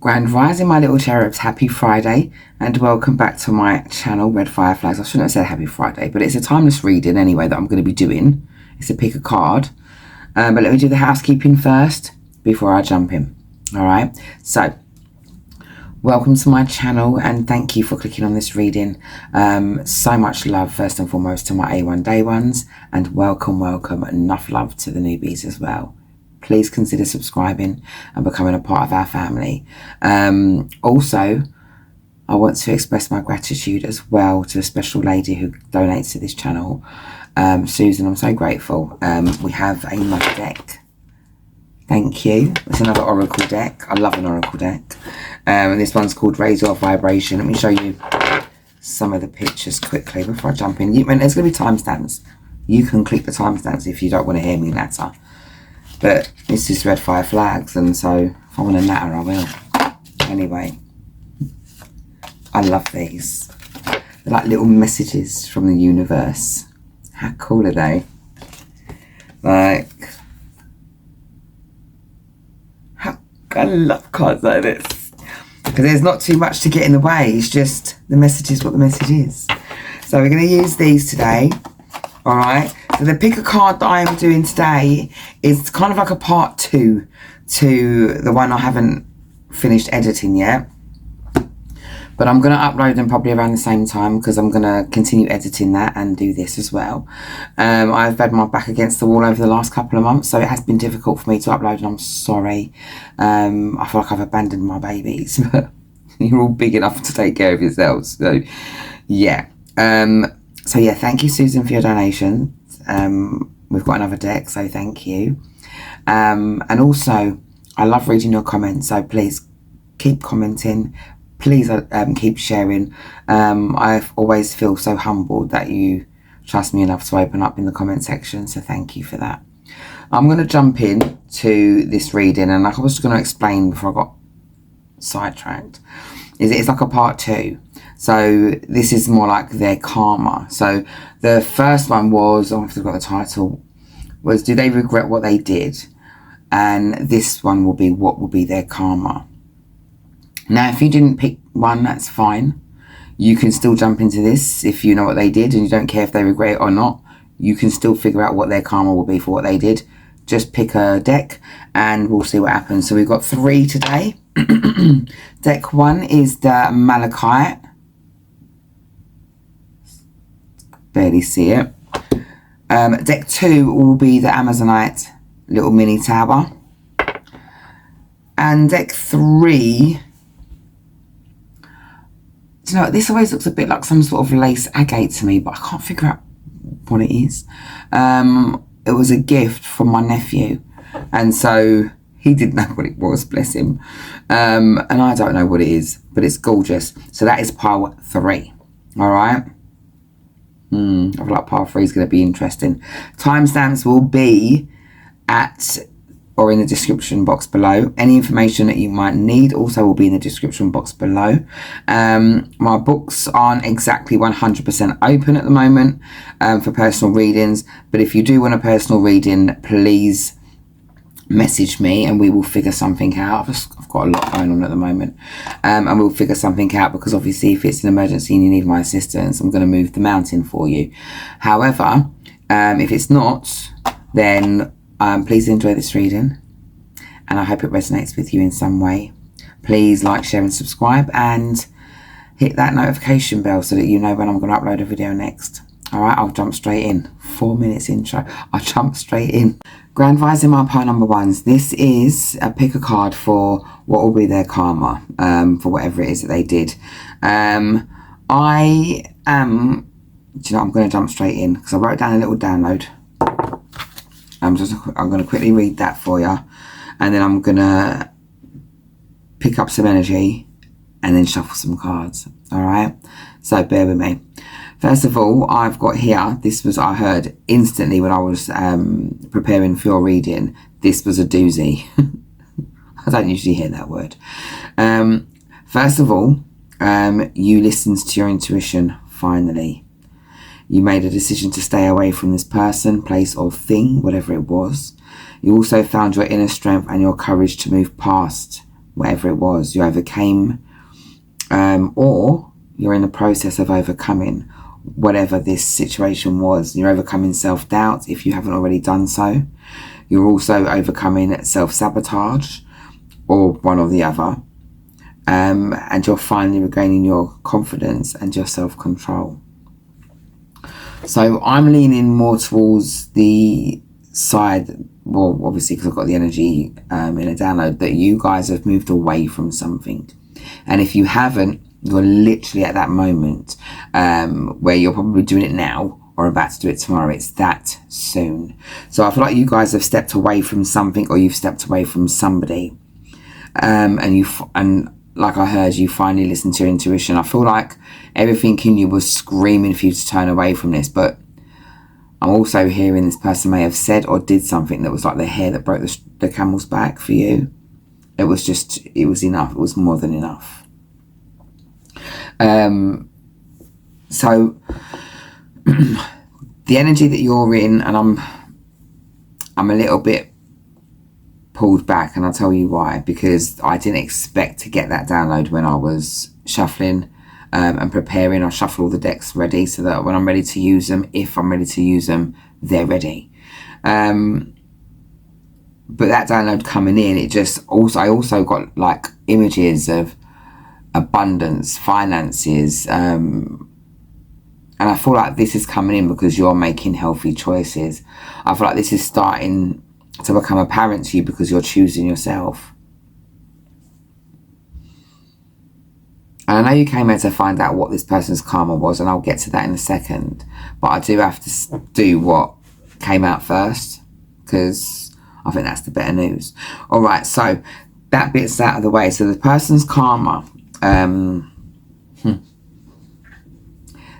Grand Rising, my little cherubs, happy Friday and welcome back to my channel, Red Fireflies. I shouldn't have said happy Friday, but it's a timeless reading anyway that I'm going to be doing. It's a pick a card, but let me do the housekeeping first before I jump in. Alright, so welcome to my channel and thank you for clicking on this reading. So much love first and foremost to my A1 day ones, and welcome, enough love to the newbies as well. Please consider subscribing and becoming a part of our family. Also, I want to express my gratitude as well to a special lady who donates to this channel. Susan, I'm so grateful. We have another deck. Thank you. It's another oracle deck. I love an oracle deck. And this one's called Raise Your Vibration. Let me show you some of the pictures quickly before I jump in. There's going to be timestamps. You can click the timestamps if you don't want to hear me natter. But this is red fire flags, and so if I want to natter, I will. Anyway, I love these. They're like little messages from the universe. How cool are they? Like, I love cards like this. Because there's not too much to get in the way. It's just the message is what the message is. So we're going to use these today. Alright, so the pick a card that I am doing today is kind of like a part 2 to the one I haven't finished editing yet. But I'm going to upload them probably around the same time because I'm going to continue editing that and do this as well. I've had my back against the wall over the last couple of months, so it has been difficult for me to upload, and I'm sorry. I feel like I've abandoned my babies, but you're all big enough to take care of yourselves. So, yeah. So yeah, thank you, Susan, for your donation. We've got another deck, so thank you. And also, I love reading your comments, so please keep commenting. Please keep sharing. I always feel so humbled that you trust me enough to open up in the comment section, so thank you for that. I'm going to jump in to this reading, and like I was going to explain before I got sidetracked, it's like a part 2. So this is more like their karma. So the first one was, I forgot the title, was do they regret what they did? And this one will be what will be their karma. Now, if you didn't pick one, that's fine. You can still jump into this if you know what they did and you don't care if they regret it or not. You can still figure out what their karma will be for what they did. Just pick a deck and we'll see what happens. So we've got 3 today. Deck 1 is the Malachite. Barely see it. Deck 2 will be the Amazonite little mini tower. And deck 3, do you know, this always looks a bit like some sort of lace agate to me, but I can't figure out what it is. It was a gift from my nephew, and so he didn't know what it was, bless him. And I don't know what it is, but it's gorgeous. So that is pile 3. All right. I feel like part 3 is going to be interesting. Timestamps will be at or in the description box below. Any information that you might need also will be in the description box below. My books aren't exactly 100% open at the moment for personal readings, but if you do want a personal reading, please message me and we will figure something out. I've got a lot going on at the moment, and we'll figure something out, because obviously if it's an emergency and you need my assistance, I'm going to move the mountain for you. However, if it's not, then please enjoy this reading and I hope it resonates with you in some way. Please like, share and subscribe and hit that notification bell so that you know when I'm going to upload a video next. Alright, I'll jump straight in. 4 minutes intro. I'll jump straight in. Grand Rising, my pile number 1s. This is a pick a card for what will be their karma, for whatever it is that they did. I am, do you know, I'm going to jump straight in because I wrote down a little download. I'm going to quickly read that for you, and then I'm going to pick up some energy and then shuffle some cards. Alright, so bear with me. First of all, I've got here, this was, I heard instantly when I was preparing for your reading, this was a doozy. I don't usually hear that word. First of all, you listened to your intuition, finally. You made a decision to stay away from this person, place or thing, whatever it was. You also found your inner strength and your courage to move past whatever it was. You overcame, or you're in the process of overcoming whatever this situation was. You're overcoming self-doubt if you haven't already done so. You're also overcoming self-sabotage, or one or the other. And you're finally regaining your confidence and your self-control. So I'm leaning more towards the side, well, obviously because I've got the energy in a download, that you guys have moved away from something. And if you haven't, you're literally at that moment where you're probably doing it now or about to do it tomorrow. It's that soon. So I feel like you guys have stepped away from something, or you've stepped away from somebody. And like I heard, you finally listened to your intuition. I feel like everything in you was screaming for you to turn away from this, but I'm also hearing this person may have said or did something that was like the hair that broke the camel's back for you. It was enough. It was more than enough. So the energy that you're in, and I'm a little bit pulled back, and I'll tell you why. Because I didn't expect to get that download when I was shuffling and preparing. I shuffle all the decks ready so that when I'm ready to use them, if I'm ready to use them, they're ready. But that download coming in, I also got like images of abundance, finances, and I feel like this is coming in because you're making healthy choices. I feel like this is starting to become apparent to you because you're choosing yourself. And I know you came here to find out what this person's karma was, and I'll get to that in a second, but I do have to do what came out first, because I think that's the better news. All right, so that bit's out of the way. So the person's karma,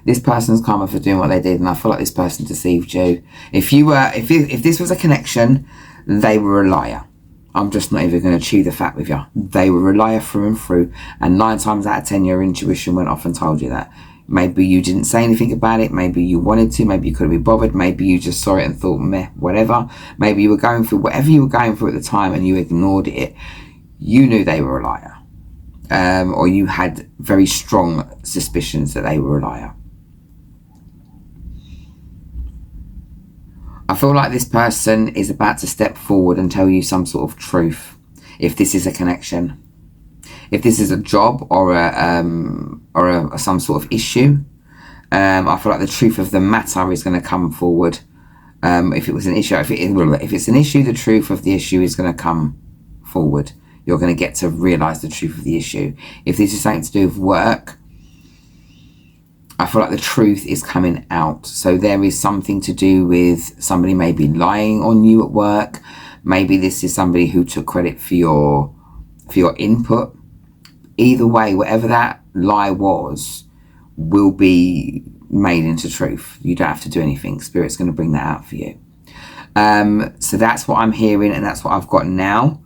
this person's karma for doing what they did, and I feel like this person deceived you. If this was a connection, they were a liar. I'm just not even going to chew the fat with you. They were a liar through and through, and 9 times out of 10 your intuition went off and told you that. Maybe you didn't say anything about it, maybe you wanted to, maybe you couldn't be bothered, maybe you just saw it and thought meh, whatever. Maybe you were going through whatever you were going through at the time and you ignored it. You knew they were a liar, or you had very strong suspicions that they were a liar. I feel like this person is about to step forward and tell you some sort of truth. If this is a connection, if this is a job or some sort of issue, I feel like the truth of the matter is going to come forward. If it was an issue, if it's an issue, the truth of the issue is going to come forward. You're going to get to realise the truth of the issue. If this is something to do with work, I feel like the truth is coming out. So there is something to do with somebody maybe lying on you at work. Maybe this is somebody who took credit for your input. Either way, whatever that lie was will be made into truth. You don't have to do anything. Spirit's going to bring that out for you. So that's what I'm hearing, and that's what I've got now.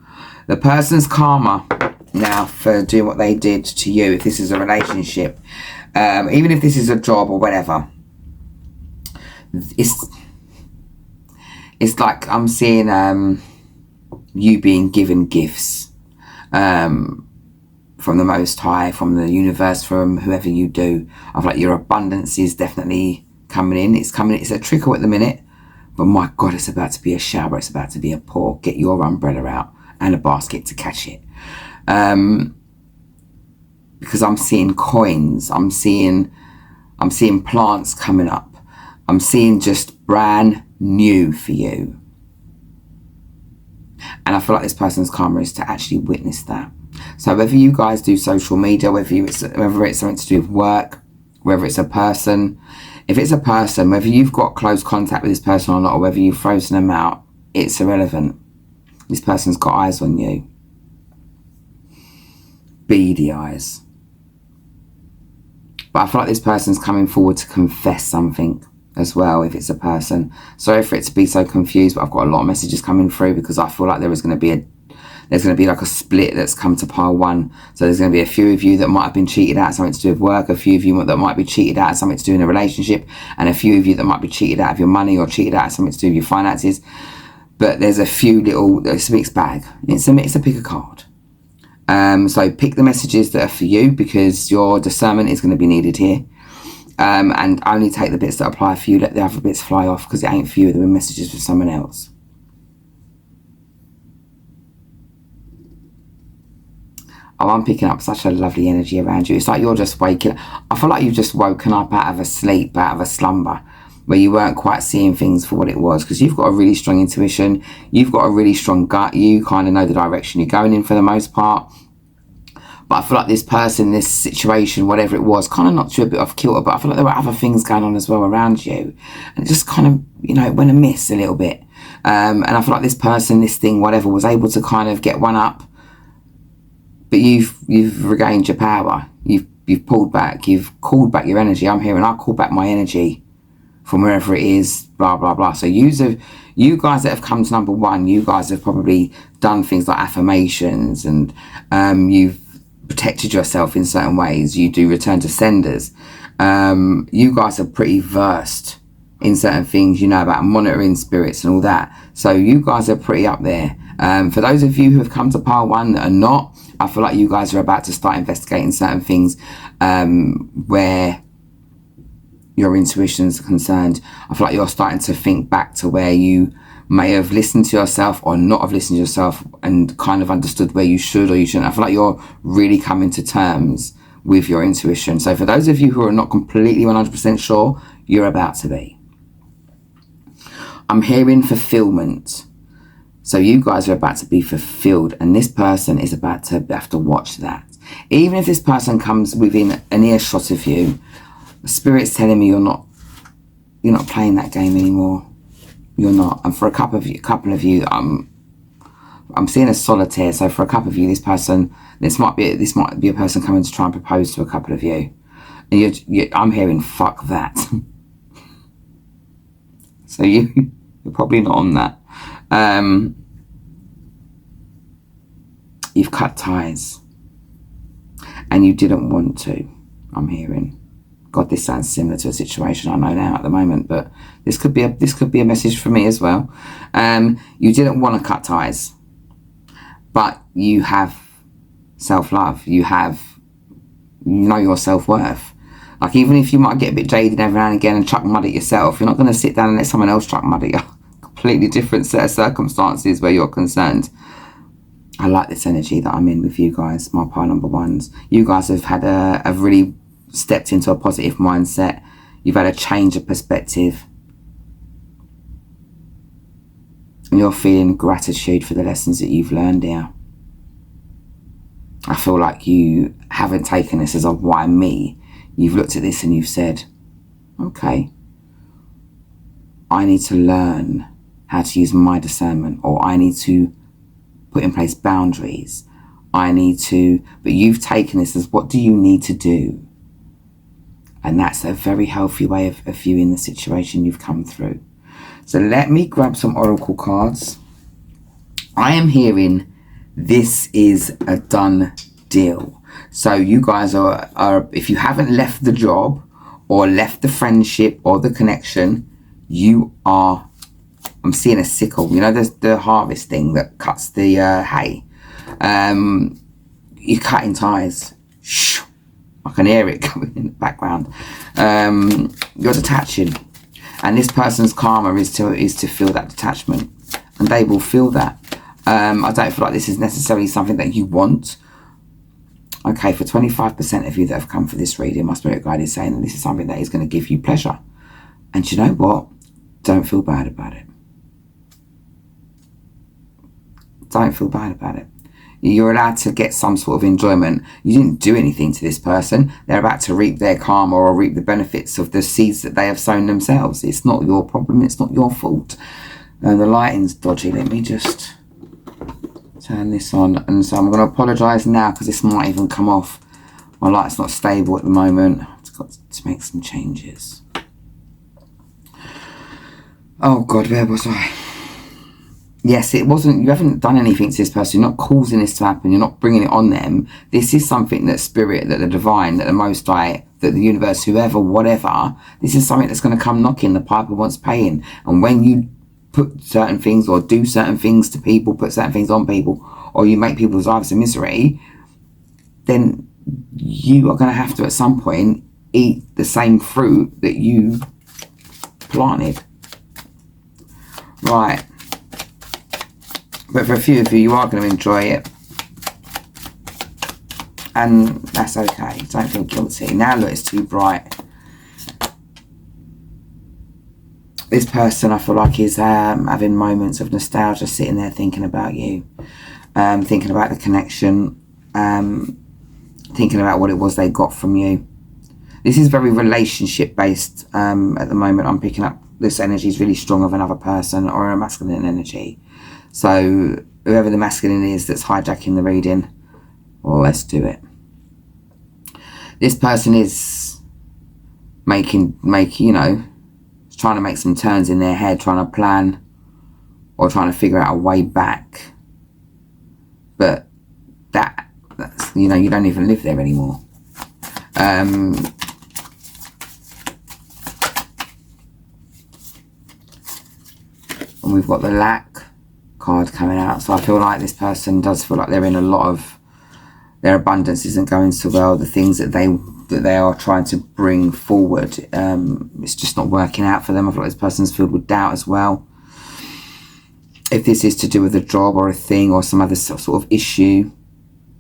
The person's karma now for doing what they did to you, if this is a relationship, even if this is a job or whatever, it's like I'm seeing you being given gifts from the Most High, from the universe, from whoever you do. I feel like your abundance is definitely coming in. It's a trickle at the minute, but my God, it's about to be a shower. It's about to be a pour. Get your umbrella out and a basket to catch it. Because I'm seeing coins, I'm seeing plants coming up, I'm seeing just brand new for you. And I feel like this person's karma is to actually witness that. So whether you guys do social media, whether it's something to do with work, whether it's a person, if it's a person, whether you've got close contact with this person or not, or whether you've frozen them out, it's irrelevant. This person's got eyes on you. Beady eyes. But I feel like this person's coming forward to confess something as well, if it's a person. Sorry for it to be so confused, but I've got a lot of messages coming through because I feel like there's going to be like a split that's come to pile one. So there's going to be a few of you that might have been cheated out of something to do with work, a few of you that might be cheated out of something to do in a relationship, and a few of you that might be cheated out of your money or cheated out of something to do with your finances. But there's a few little, it's a mixed bag. It's a pick a card. So pick the messages that are for you, because your discernment is going to be needed here. And only take the bits that apply for you. Let the other bits fly off, because it ain't for you. There were messages for someone else. Oh, I'm picking up such a lovely energy around you. It's like you're just waking up. I feel like you've just woken up out of a sleep, out of a slumber, where you weren't quite seeing things for what it was, because you've got a really strong intuition. You've got a really strong gut. You kind of know the direction you're going in for the most part. But I feel like this person, this situation, whatever it was, kind of knocked you a bit off kilter. But I feel like there were other things going on as well around you. And it just kind of, it went amiss a little bit. And I feel like this person, this thing, whatever, was able to kind of get one up. But you've regained your power. You've pulled back. You've called back your energy. I'm here and I call back my energy from wherever it is, blah, blah, blah. So you guys that have come to number one, you guys have probably done things like affirmations, and you've protected yourself in certain ways. You do return to senders. You guys are pretty versed in certain things, about monitoring spirits and all that. So you guys are pretty up there. For those of you who have come to pile one that are not, I feel like you guys are about to start investigating certain things where your intuition is concerned. I feel like you're starting to think back to where you may have listened to yourself or not have listened to yourself, and kind of understood where you should or you shouldn't. I feel like you're really coming to terms with your intuition. So for those of you who are not completely 100% sure, you're about to be. I'm hearing fulfillment. So you guys are about to be fulfilled, and this person is about to have to watch that. Even if this person comes within an earshot of you, the Spirit's telling me you're not playing that game anymore. You're not. And for a couple of you, I'm seeing a solitaire. So for a couple of you, this might be a person coming to try and propose to a couple of you, and I'm hearing fuck that. So you're probably not on that. You've cut ties, and you didn't want to. I'm hearing. God, this sounds similar to a situation I know now at the moment, but this could be a message for me as well. You didn't want to cut ties, but you have self-love. You know your self-worth. Like, even if you might get a bit jaded every now and again and chuck mud at yourself, you're not going to sit down and let someone else chuck mud at you. Completely different set of circumstances where you're concerned. I like this energy that I'm in with you guys, my pile number ones. You guys have had have really stepped into a positive mindset. You've had a change of perspective, and you're feeling gratitude for the lessons that you've learned here. I feel like you haven't taken this as a why me. You've looked at this and you've said, okay, I need to learn how to use my discernment, or I need to put in place boundaries. But you've taken this as, what do you need to do? And that's a very healthy way of viewing the situation you've come through. So let me grab some oracle cards. I am hearing this is a done deal. So you guys are if you haven't left the job or left the friendship or the connection, I'm seeing a sickle. There's the harvest thing that cuts the hay. You're cutting ties. Shh. I can hear it coming in the background. You're detaching, and this person's karma is to feel that detachment, and they will feel that. I don't feel like this is necessarily something that you want. Okay, for 25% of you that have come for this reading, my spirit guide is saying that this is something that is going to give you pleasure. And you know what? Don't feel bad about it. Don't feel bad about it. You're allowed to get some sort of enjoyment. You didn't do anything to this person. They're about to reap their karma or reap the benefits of the seeds that they have sown themselves. It's not your problem. It's not your fault. The lighting's dodgy. Let me just turn this on. And so I'm going to apologise now because this might even come off. My light's not stable at the moment. I've got to make some changes. Oh God, where was I? Yes, it wasn't, you haven't done anything to this person. You're not causing this to happen. You're not bringing it on them. This is something that spirit, that the divine, that the Most High, that the universe, whoever, whatever, this is something that's going to come knocking. The piper wants paying. And when you put certain things or do certain things to people, put certain things on people, or you make people's lives a misery, then you are going to have to at some point eat the same fruit that you planted. Right. But for a few of you, you are going to enjoy it. And that's okay. Don't feel guilty. Now look, it's too bright. This person, I feel like, is having moments of nostalgia, sitting there thinking about you. Thinking about the connection. Thinking about what it was they got from you. This is very relationship based at the moment. I'm picking up this energy is really strong of another person or a masculine energy. So whoever the masculine is that's hijacking the reading, well, let's do it. This person is making, you know, trying to make some turns in their head, trying to plan or trying to figure out a way back. But that's, you know, you don't even live there anymore. And we've got the lack card coming out. So I feel like this person does feel like they're in a lot of, their abundance isn't going so well. The things that they are trying to bring forward, it's just not working out for them. I feel like this person's filled with doubt as well. If this is to do with a job or a thing or some other sort of issue,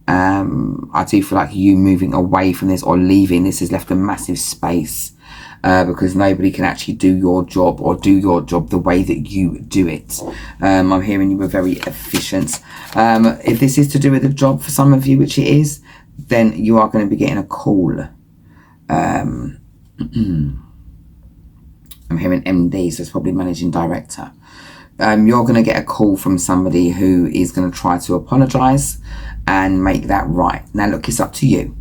I do feel like you moving away from this or leaving this has left a massive space, because nobody can actually do your job or do your job the way that you do it. I'm hearing you were very efficient. If this is to do with a job for some of you, which it is, then you are going to be getting a call. I'm hearing MD, so it's probably managing director. You're going to get a call from somebody who is going to try to apologise and make that right. Now look, it's up to you.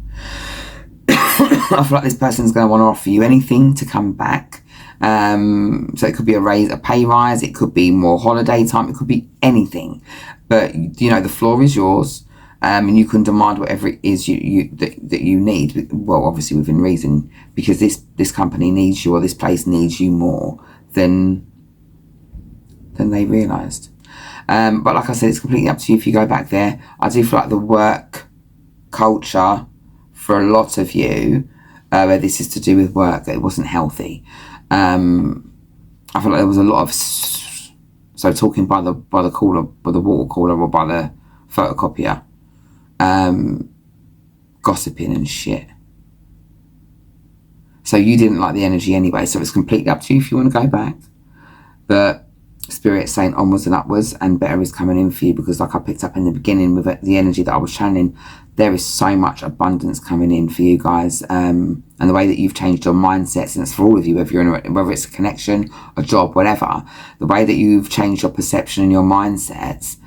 I feel like this person's going to want to offer you anything to come back. So it could be a pay rise, it could be more holiday time, it could be anything. But you know, the floor is yours, and you can demand whatever it is that you need. Well, obviously within reason, because this company needs you, or this place needs you more than they realised. But like I said, it's completely up to you if you go back there. I do feel like the work culture for a lot of you, where this is to do with work, it wasn't healthy. I feel like there was a lot of, so talking by the cooler, by the water cooler or by the photocopier, gossiping and shit. So you didn't like the energy anyway, so it's completely up to you if you want to go back. But Spirit saying onwards and upwards, and better is coming in for you, because like I picked up in the beginning with the energy that I was channeling, there is so much abundance coming in for you guys, and the way that you've changed your mindsets, and it's for all of you, whether it's a connection, a job, whatever, the way that you've changed your perception and your mindsets,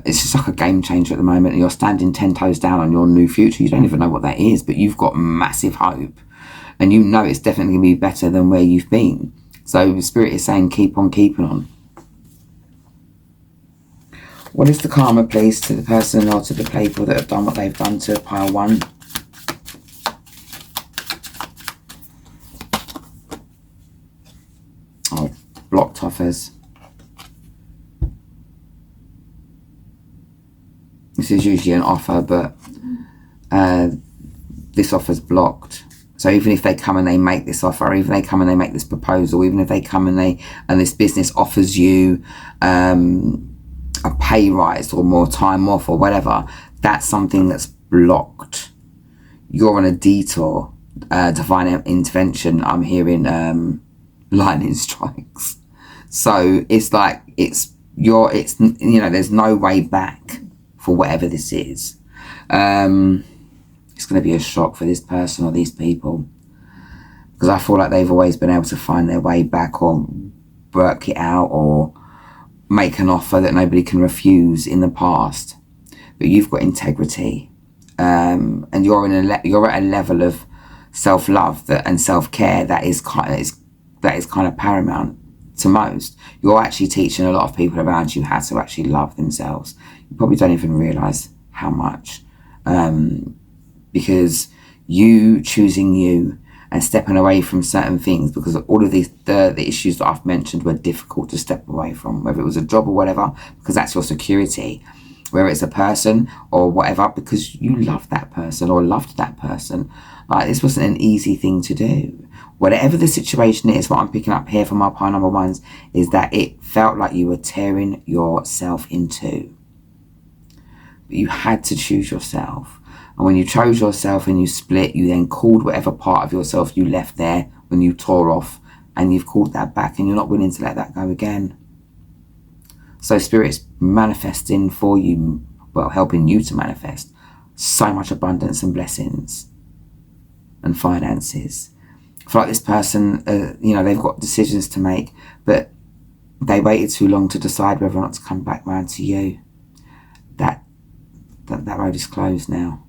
it's just like a game changer at the moment, and you're standing 10 toes down on your new future. You don't even know what that is, but you've got massive hope, and you know it's definitely going to be better than where you've been. So the Spirit is saying keep on keeping on. What is the karma, please, to the person or to the people that have done what they've done to pile one? Oh, blocked offers. This is usually an offer, but this offer's blocked. So even if they come and they make this offer, or even they come and they make this proposal, even if they come and this business offers you a pay rise or more time off or whatever, that's something that's blocked. You're on a detour, divine intervention. I'm hearing lightning strikes. So it's like it's you know, there's no way back for whatever this is. It's going to be a shock for this person or these people, because I feel like they've always been able to find their way back or work it out or make an offer that nobody can refuse in the past. But you've got integrity, and you're at a level of self-love and self-care that is kind of paramount to most. You're actually teaching a lot of people around you how to actually love themselves. You probably don't even realise how much. Because you choosing you and stepping away from certain things, because all of these the issues that I've mentioned were difficult to step away from, whether it was a job or whatever, because that's your security. whether it's a person or whatever, because you love that person or loved that person. Like, this wasn't an easy thing to do. Whatever the situation is, what I'm picking up here from my pile number ones is that it felt like you were tearing yourself in two. But you had to choose yourself. And when you chose yourself and you split, you then called whatever part of yourself you left there when you tore off, and you've called that back, and you're not willing to let that go again. So Spirit's manifesting for you, well, helping you to manifest so much abundance and blessings and finances. I feel like this person, they've got decisions to make, but they waited too long to decide whether or not to come back round to you. That road is closed now.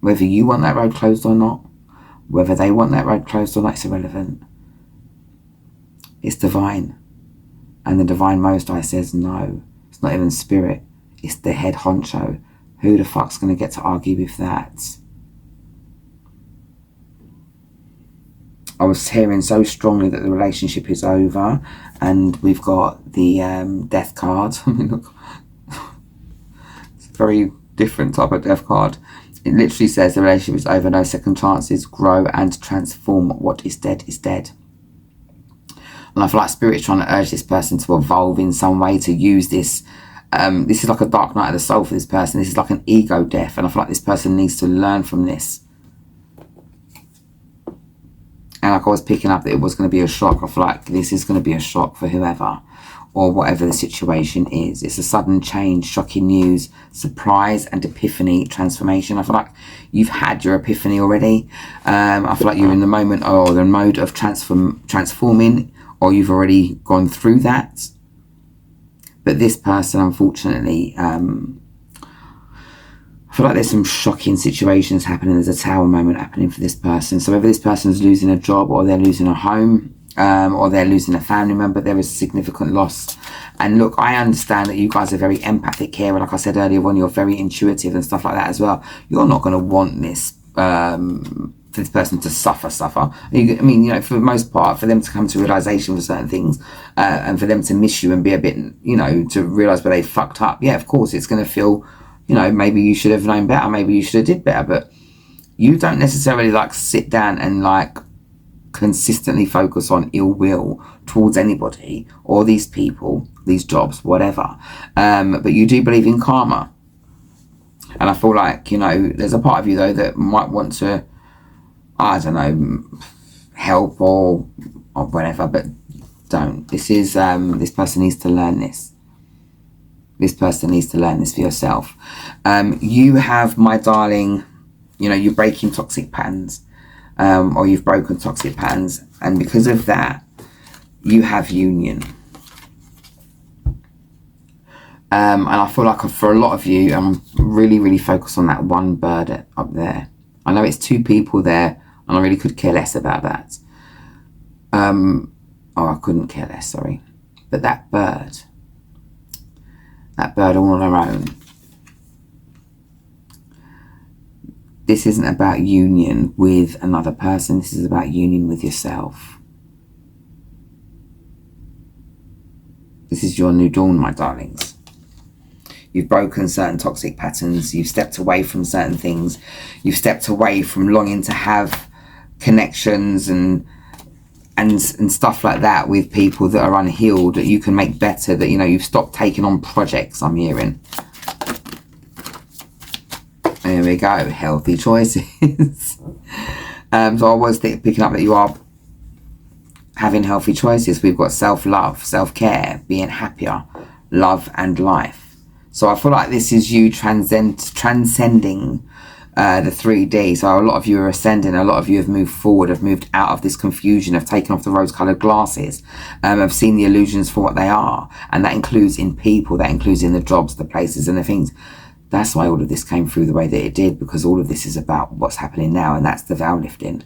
Whether you want that road closed or not, whether they want that road closed or not, it's irrelevant. It's divine. And the divine Most High says no. It's not even Spirit. It's the head honcho. Who the fuck's going to get to argue with that? I was hearing so strongly that the relationship is over, and we've got the death card. I mean, look, it's a very different type of death card. It literally says the relationship is over, no second chances, grow and transform. What is dead is dead. And I feel like Spirit is trying to urge this person to evolve in some way, to use this. This is like a dark night of the soul for this person. This is like an ego death. And I feel like this person needs to learn from this. And like I was picking up that it was going to be a shock. I feel like this is going to be a shock for whoever or whatever the situation is. It's a sudden change, shocking news, surprise and epiphany, transformation. I feel like you've had your epiphany already. I feel like you're in the moment or the mode of transforming, or you've already gone through that. But this person, unfortunately, I feel like there's some shocking situations happening. There's a tower moment happening for this person. So whether this person's losing a job, or they're losing a home, or they're losing a family member, there is significant loss. And look, I understand that you guys are very empathic here. And like I said earlier on, you're very intuitive and stuff like that as well. You're not going to want this, for this person to suffer. I mean, for the most part, for them to come to realization for certain things, and for them to miss you and be a bit, to realize where they fucked up. Yeah, of course, it's going to feel, maybe you should have known better. Maybe you should have did better. But you don't necessarily sit down and consistently focus on ill will towards anybody or these people, these jobs, whatever. But you do believe in karma. And I feel like, there's a part of you though that might want to, I don't know, help or whatever, but don't. This is, this person needs to learn this. This person needs to learn this for yourself. You have, my darling, you're breaking toxic patterns, or you've broken toxic patterns. And because of that, you have union. And I feel like for a lot of you, I'm really, really focused on that one bird up there. I know it's two people there, and I really could care less about that. I couldn't care less, sorry. But that bird all on her own. This isn't about union with another person. This is about union with yourself. This is your new dawn, my darlings. You've broken certain toxic patterns. You've stepped away from certain things. You've stepped away from longing to have connections and stuff like that with people that are unhealed, that you can make better, that you've stopped taking on projects, I'm hearing. There we go, healthy choices. So I was picking up that you are having healthy choices. We've got self-love, self-care, being happier, love and life. So I feel like this is you transcending the 3D. So a lot of you are ascending. A lot of you have moved forward, have moved out of this confusion, have taken off the rose-coloured glasses, have seen the illusions for what they are. And that includes in people, that includes in the jobs, the places and the things. That's why all of this came through the way that it did, because all of this is about what's happening now, and that's the veil lifting.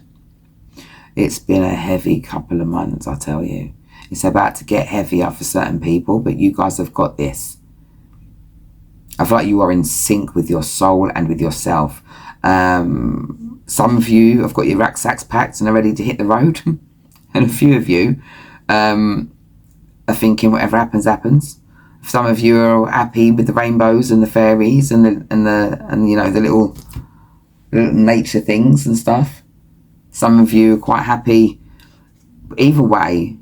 It's been a heavy couple of months, I tell you. It's about to get heavier for certain people, but you guys have got this. I feel like you are in sync with your soul and with yourself. Some of you have got your rucksacks packed and are ready to hit the road. And a few of you are thinking whatever happens, happens. Some of you are happy with the rainbows and the fairies and you know, the little nature things and stuff. Some of you are quite happy. Either way,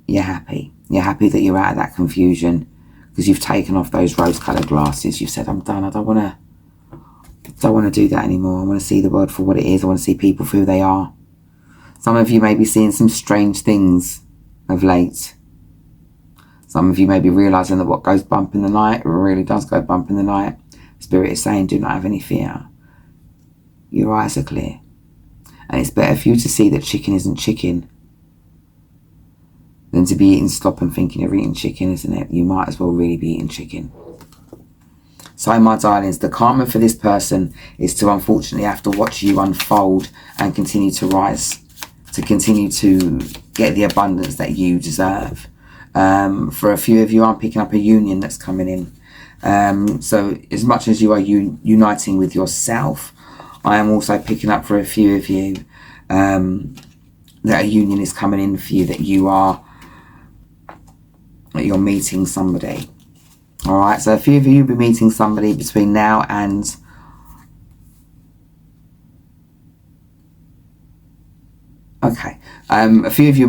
you're happy. You're happy that you're out of that confusion because you've taken off those rose-coloured glasses. You've said, I'm done. I don't want to do that anymore. I want to see the world for what it is. I want to see people for who they are. Some of you may be seeing some strange things of late. Some of you may be realising that what goes bump in the night really does go bump in the night. Spirit is saying, do not have any fear. Your eyes are clear. And it's better for you to see that chicken isn't chicken than to be eating slop and thinking you're eating chicken, isn't it? You might as well really be eating chicken. So, my darlings, the karma for this person is to unfortunately have to watch you unfold and continue to rise, to continue to get the abundance that you deserve. For a few of you, I'm picking up a union that's coming in. So as much as you are uniting with yourself, I am also picking up for a few of you that a union is coming in for you, that you're meeting somebody. All right, so a few of you will be meeting somebody between now and a few of you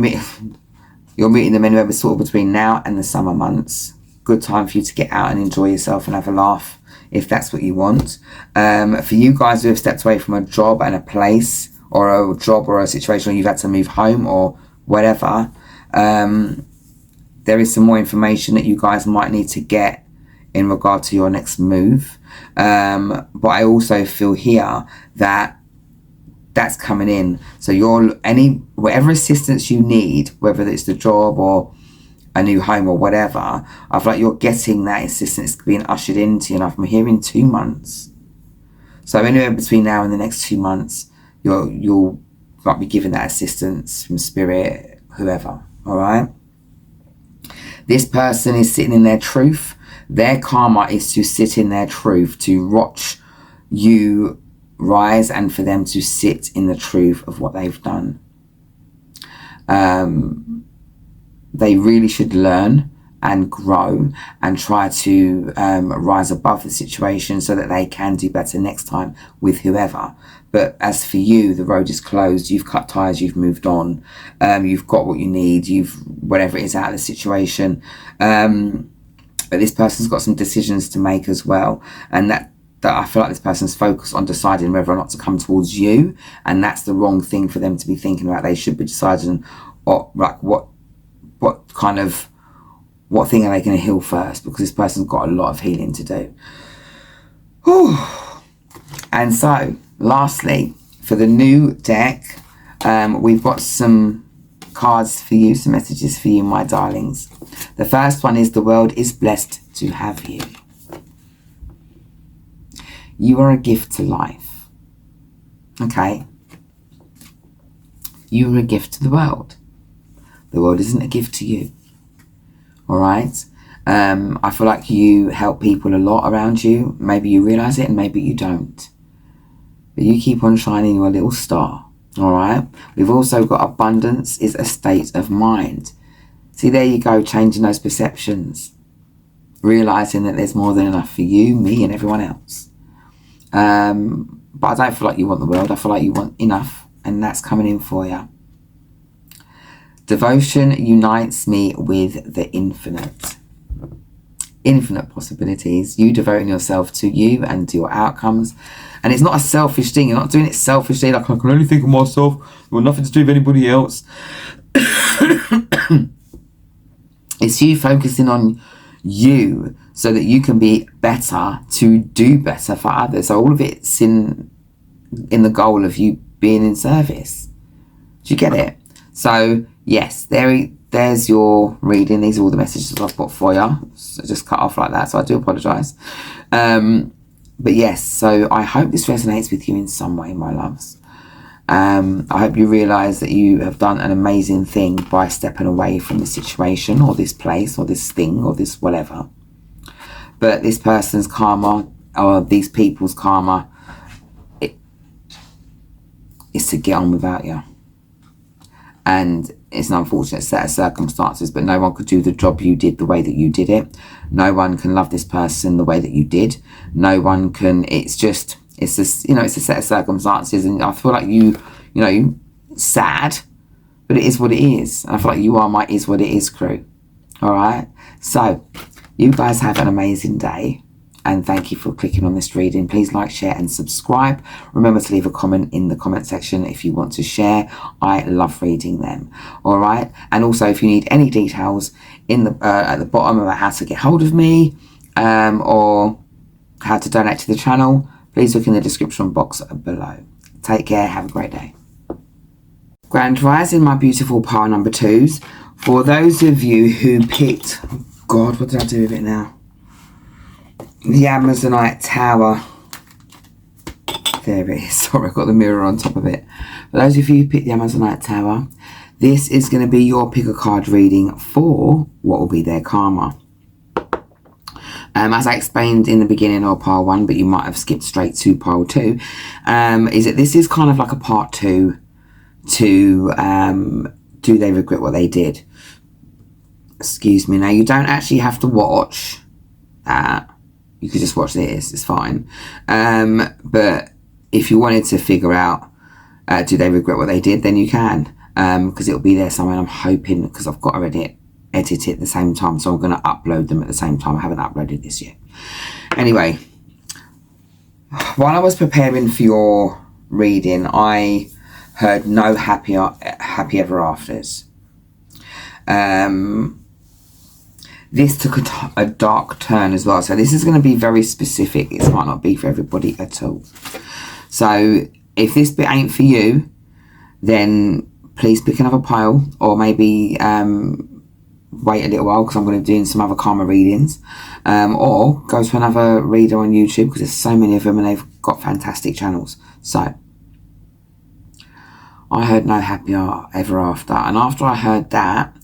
you're meeting them anywhere sort of between now and the summer months. Good time for you to get out and enjoy yourself and have a laugh if that's what you want. For you guys who have stepped away from a job and a place, or a job or a situation where you've had to move home or whatever, there is some more information that you guys might need to get in regard to your next move. But I also feel here that that's coming in. So whatever assistance you need, whether it's the job or a new home or whatever, I feel like you're getting that assistance being ushered into you. And I'm hearing 2 months. So anywhere between now and the next 2 months, you'll might be given that assistance from spirit, whoever. All right. This person is sitting in their truth. Their karma is to sit in their truth, to watch you rise and for them to sit in the truth of what they've done. They really should learn and grow and try to rise above the situation so that they can do better next time with whoever. But as for you, the road is closed. You've cut ties. You've moved on. You've got what you need. Whatever it is out of the situation. But this person's got some decisions to make as well. And that I feel like this person's focused on deciding whether or not to come towards you. And that's the wrong thing for them to be thinking about. They should be deciding what thing are they going to heal first, because this person's got a lot of healing to do. Whew. And so, lastly, for the new deck, we've got some cards for you, some messages for you, my darlings. The first one is: the world is blessed to have you. You are a gift to life. Okay? You are a gift to the world. The world isn't a gift to you. All right? I feel like you help people a lot around you. Maybe you realise it and maybe you don't. But you keep on shining your little star. All right? We've also got abundance is a state of mind. See, there you go, changing those perceptions. Realising that there's more than enough for you, me and everyone else. But I don't feel like you want the world. I feel like you want enough, and that's coming in for you. Devotion unites me with the infinite. Infinite possibilities. You devoting yourself to you and to your outcomes. And it's not a selfish thing. You're not doing it selfishly, like I can only think of myself. I've got nothing to do with anybody else. It's you focusing on you so that you can be better to do better for others. So all of it's in the goal of you being in service. Do you get it? So yes, there's your reading. These are all the messages I've got for you. So just cut off like that, so I do apologise. But yes, so I hope this resonates with you in some way, my loves. I hope you realise that you have done an amazing thing by stepping away from the situation or this place or this thing or this whatever. But this person's karma, or these people's karma, is to get on without you. and it's an unfortunate set of circumstances, but no one could do the job you did the way that you did it. No one can love this person the way that you did. No one can, it's just a set of circumstances, and I feel like you sad, but it is what it is. And I feel like you are my is what it is crew. All right, so you guys have an amazing day, and thank you for clicking on this reading. Please like, share and subscribe. Remember to leave a comment in the comment section if you want to share. I love reading them. All right, and also if you need any details in the at the bottom about how to get hold of me, or how to donate to the channel, please look in the description box below. Take care, have a great day. Grand Rising, my beautiful pile number 2s. For those of you who picked, God, what did I do with it now? The Amazonite Tower. There it is. Sorry, I've got the mirror on top of it. For those of you who picked the Amazonite Tower, this is going to be your pick a card reading for what will be their karma. As I explained in the beginning of pile 1, but you might have skipped straight to pile 2, is that this is kind of like a part 2 to do they regret what they did. Excuse me. Now, you don't actually have to watch that. You could just watch this. It's fine. But if you wanted to figure out do they regret what they did, then you can. Because it'll be there somewhere. I'm hoping, because I've got to edit it at the same time, so I'm going to upload them at the same time. I haven't uploaded this yet. Anyway, while I was preparing for your reading, I heard no happy ever afters. This took a dark turn as well, so this is going to be very specific. It might not be for everybody at all. So if this bit ain't for you, then please pick another pile, or maybe wait a little while, because I'm going to be doing some other karma readings, or go to another reader on YouTube, because there's so many of them and they've got fantastic channels. So I heard no happy ever after, and after I heard that,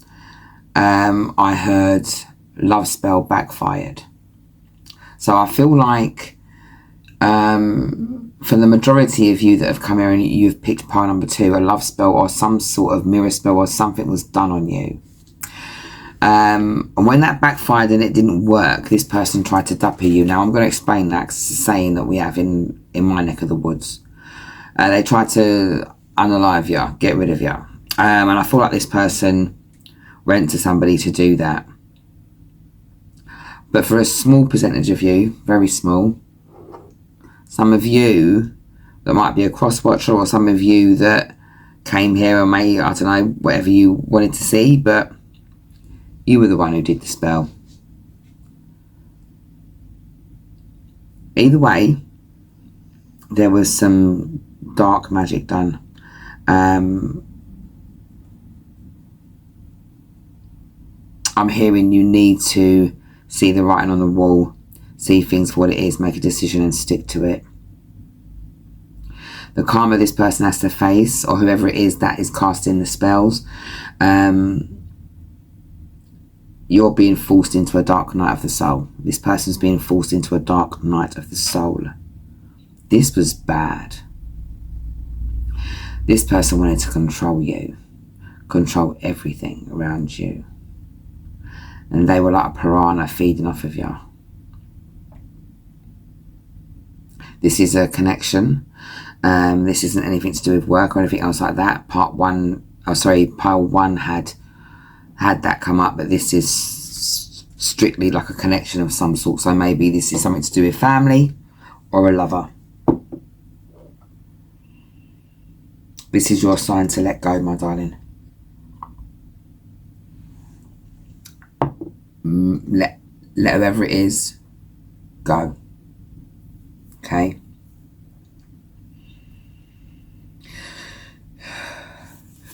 I heard love spell backfired. So I feel like for the majority of you that have come here and you've picked pile number 2, a love spell or some sort of mirror spell or something was done on you. And when that backfired and it didn't work, this person tried to duppy you. Now I'm going to explain that, because it's a saying that we have in my neck of the woods. They tried to unalive you, get rid of you. And I feel like this person went to somebody to do that. But for a small percentage of you, very small, some of you that might be a cross-watcher, or some of you that came here and may, I don't know, whatever you wanted to see, but you were the one who did the spell. Either way, there was some dark magic done. I'm hearing you need to see the writing on the wall, see things for what it is, make a decision and stick to it. The karma this person has to face, or whoever it is that is casting the spells, you're being forced into a dark night of the soul. This person's being forced into a dark night of the soul. This was bad. This person wanted to control you, control everything around you. And they were like a piranha feeding off of you. This is a connection. This isn't anything to do with work or anything else like that. Pile 1 had that come up, but this is strictly like a connection of some sort. So maybe this is something to do with family or a lover. This is your sign to let go, my darling. Let whoever it is go. Okay.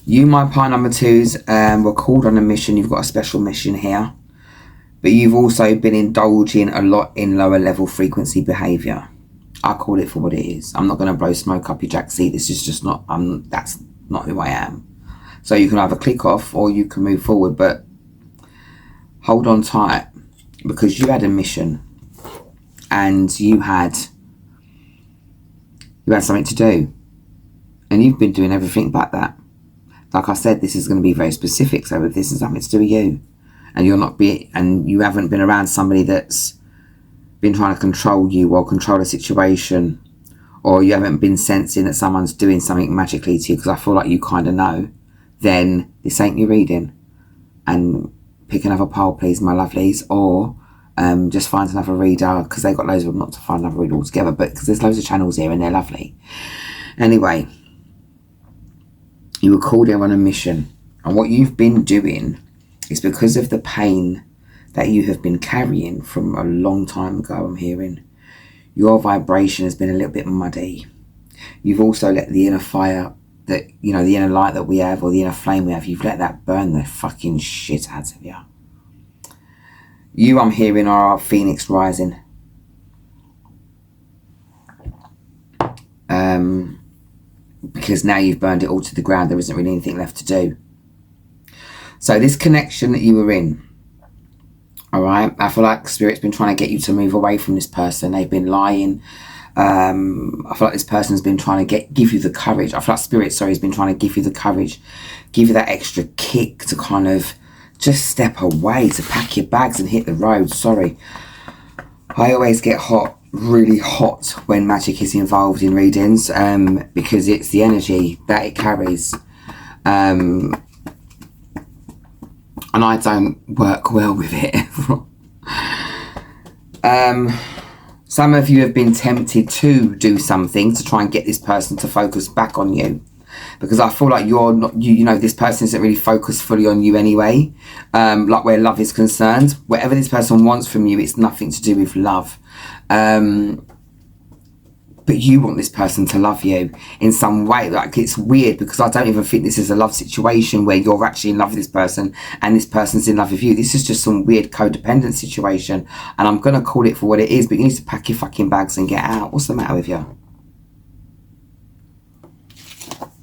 You, my pile number 2s, were called on a mission. You've got a special mission here. But you've also been indulging a lot in lower level frequency behaviour. I call it for what it is. I'm not going to blow smoke up your jackseat. This is just not, that's not who I am. So you can either click off or you can move forward. But hold on tight, because you had a mission. And you had something to do. And you've been doing everything but that. like I said, this is going to be very specific. So if this is something to do with you, and you haven't been around somebody that's been trying to control you or control a situation, or you haven't been sensing that someone's doing something magically to you, because I feel like you kind of know, then this ain't your reading. And pick another pile, please, my lovelies, or just find another reader, because they've got loads of them, not to find another reader altogether, but because there's loads of channels here and they're lovely. Anyway, you were called here on a mission, and what you've been doing is because of the pain that you have been carrying from a long time ago. I'm hearing your vibration has been a little bit muddy. You've also let the inner fire, that, you know, the inner light that we have, or the inner flame we have, you've let that burn the fucking shit out of you. You, I'm hearing, are our phoenix rising. Because now you've burned it all to the ground, there isn't really anything left to do. So this connection that you were in, all right, I feel like Spirit's been trying to get you to move away from this person. They've been lying. I feel like this person's been trying to give you the courage. I feel like Spirit, sorry, has been trying to give you the courage, give you that extra kick to kind of just step away, to pack your bags and hit the road. Sorry. I always get really hot when magic is involved in readings, because it's the energy that it carries. And I don't work well with it. Some of you have been tempted to do something to try and get this person to focus back on you, because I feel like you're not, you know, this person isn't really focused fully on you anyway. Like where love is concerned, whatever this person wants from you, it's nothing to do with love. But you want this person to love you in some way. Like, it's weird, because I don't even think this is a love situation where you're actually in love with this person and this person's in love with you. This is just some weird codependent situation, and I'm going to call it for what it is, but you need to pack your fucking bags and get out. What's the matter with you?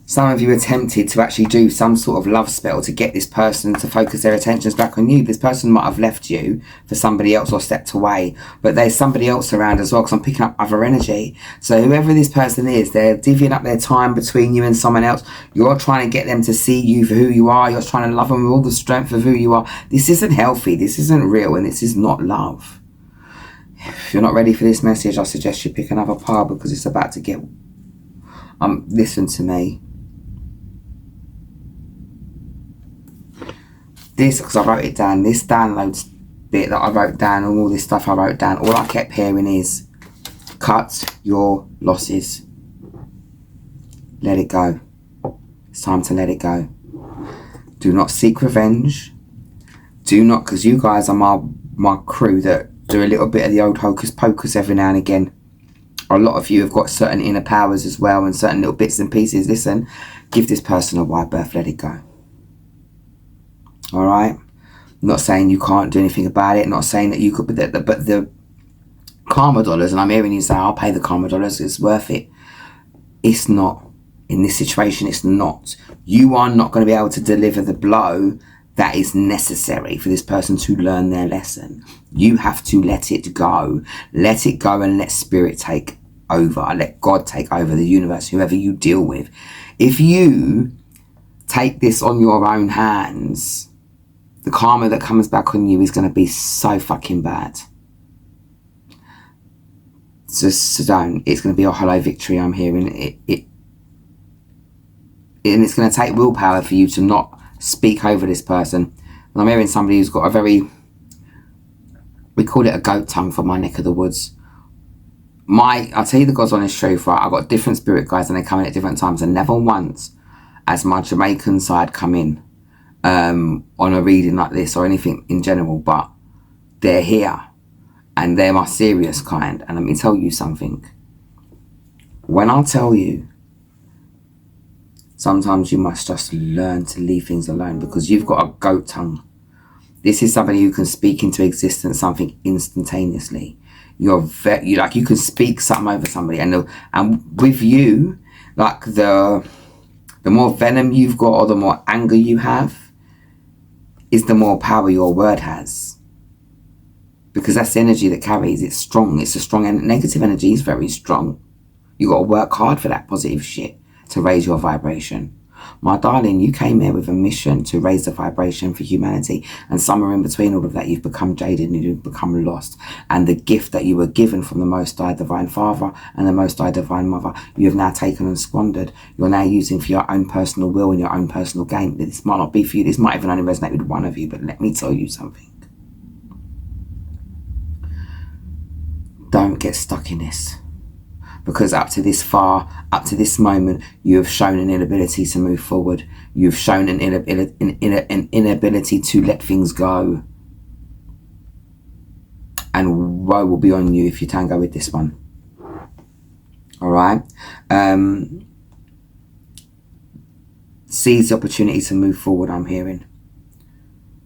Some of you are tempted to actually do some sort of love spell to get this person to focus their attentions back on you. This person might have left you for somebody else or stepped away, but there's somebody else around as well, because I'm picking up other energy. So whoever this person is, they're divvying up their time between you and someone else. You're trying to get them to see you for who you are. You're trying to love them with all the strength of who you are. This isn't healthy. This isn't real, and this is not love. If you're not ready for this message, I suggest you pick another pile, because it's about to get... listen to me. This, because I wrote it down, this downloads bit that I wrote down, and all this stuff I wrote down, all I kept hearing is, cut your losses. Let it go. It's time to let it go. Do not seek revenge. Do not, because you guys are my crew that do a little bit of the old hocus pocus every now and again. A lot of you have got certain inner powers as well, and certain little bits and pieces. Listen, give this person a wide berth, let it go. Alright? Not saying you can't do anything about it, not saying that you could, but the karma dollars, and I'm hearing you say, I'll pay the karma dollars, it's worth it. It's not. In this situation, it's not. You are not going to be able to deliver the blow that is necessary for this person to learn their lesson. You have to let it go. Let it go and let Spirit take over. Let God take over, the universe, whoever you deal with. If you take this on your own hands, the karma that comes back on you is going to be so fucking bad. So don't. It's going to be a hollow victory, I'm hearing. And it's going to take willpower for you to not speak over this person. And I'm hearing somebody who's got a very... we call it a goat tongue for my neck of the woods. I'll tell you the God's honest truth, right? I've got different spirit guides and they come in at different times, and never once has my Jamaican side come in on a reading like this or anything in general, but they're here and they're my serious kind. And let me tell you something. When I tell you, sometimes you must just learn to leave things alone, because you've got a goat tongue. This is somebody who can speak into existence something instantaneously. You can speak something over somebody, and with you, like the more venom you've got, or the more anger you have, is the more power your word has. Because that's the energy that carries. It's strong. It's a strong, and negative energy is very strong. You got to work hard for that positive shit to raise your vibration. My darling, you came here with a mission to raise the vibration for humanity, and somewhere in between all of that you've become jaded and you've become lost, and the gift that you were given from the Most High Divine Father and the Most High Divine Mother you have now taken and squandered. You're now using for your own personal will and your own personal gain. This might not be for you, this might even only resonate with one of you, but let me tell you something. Don't get stuck in this. Because up to this far, up to this moment, you have shown an inability to move forward. You've shown an inability to let things go. And woe will be on you if you tango with this one. Alright? Seize the opportunity to move forward, I'm hearing.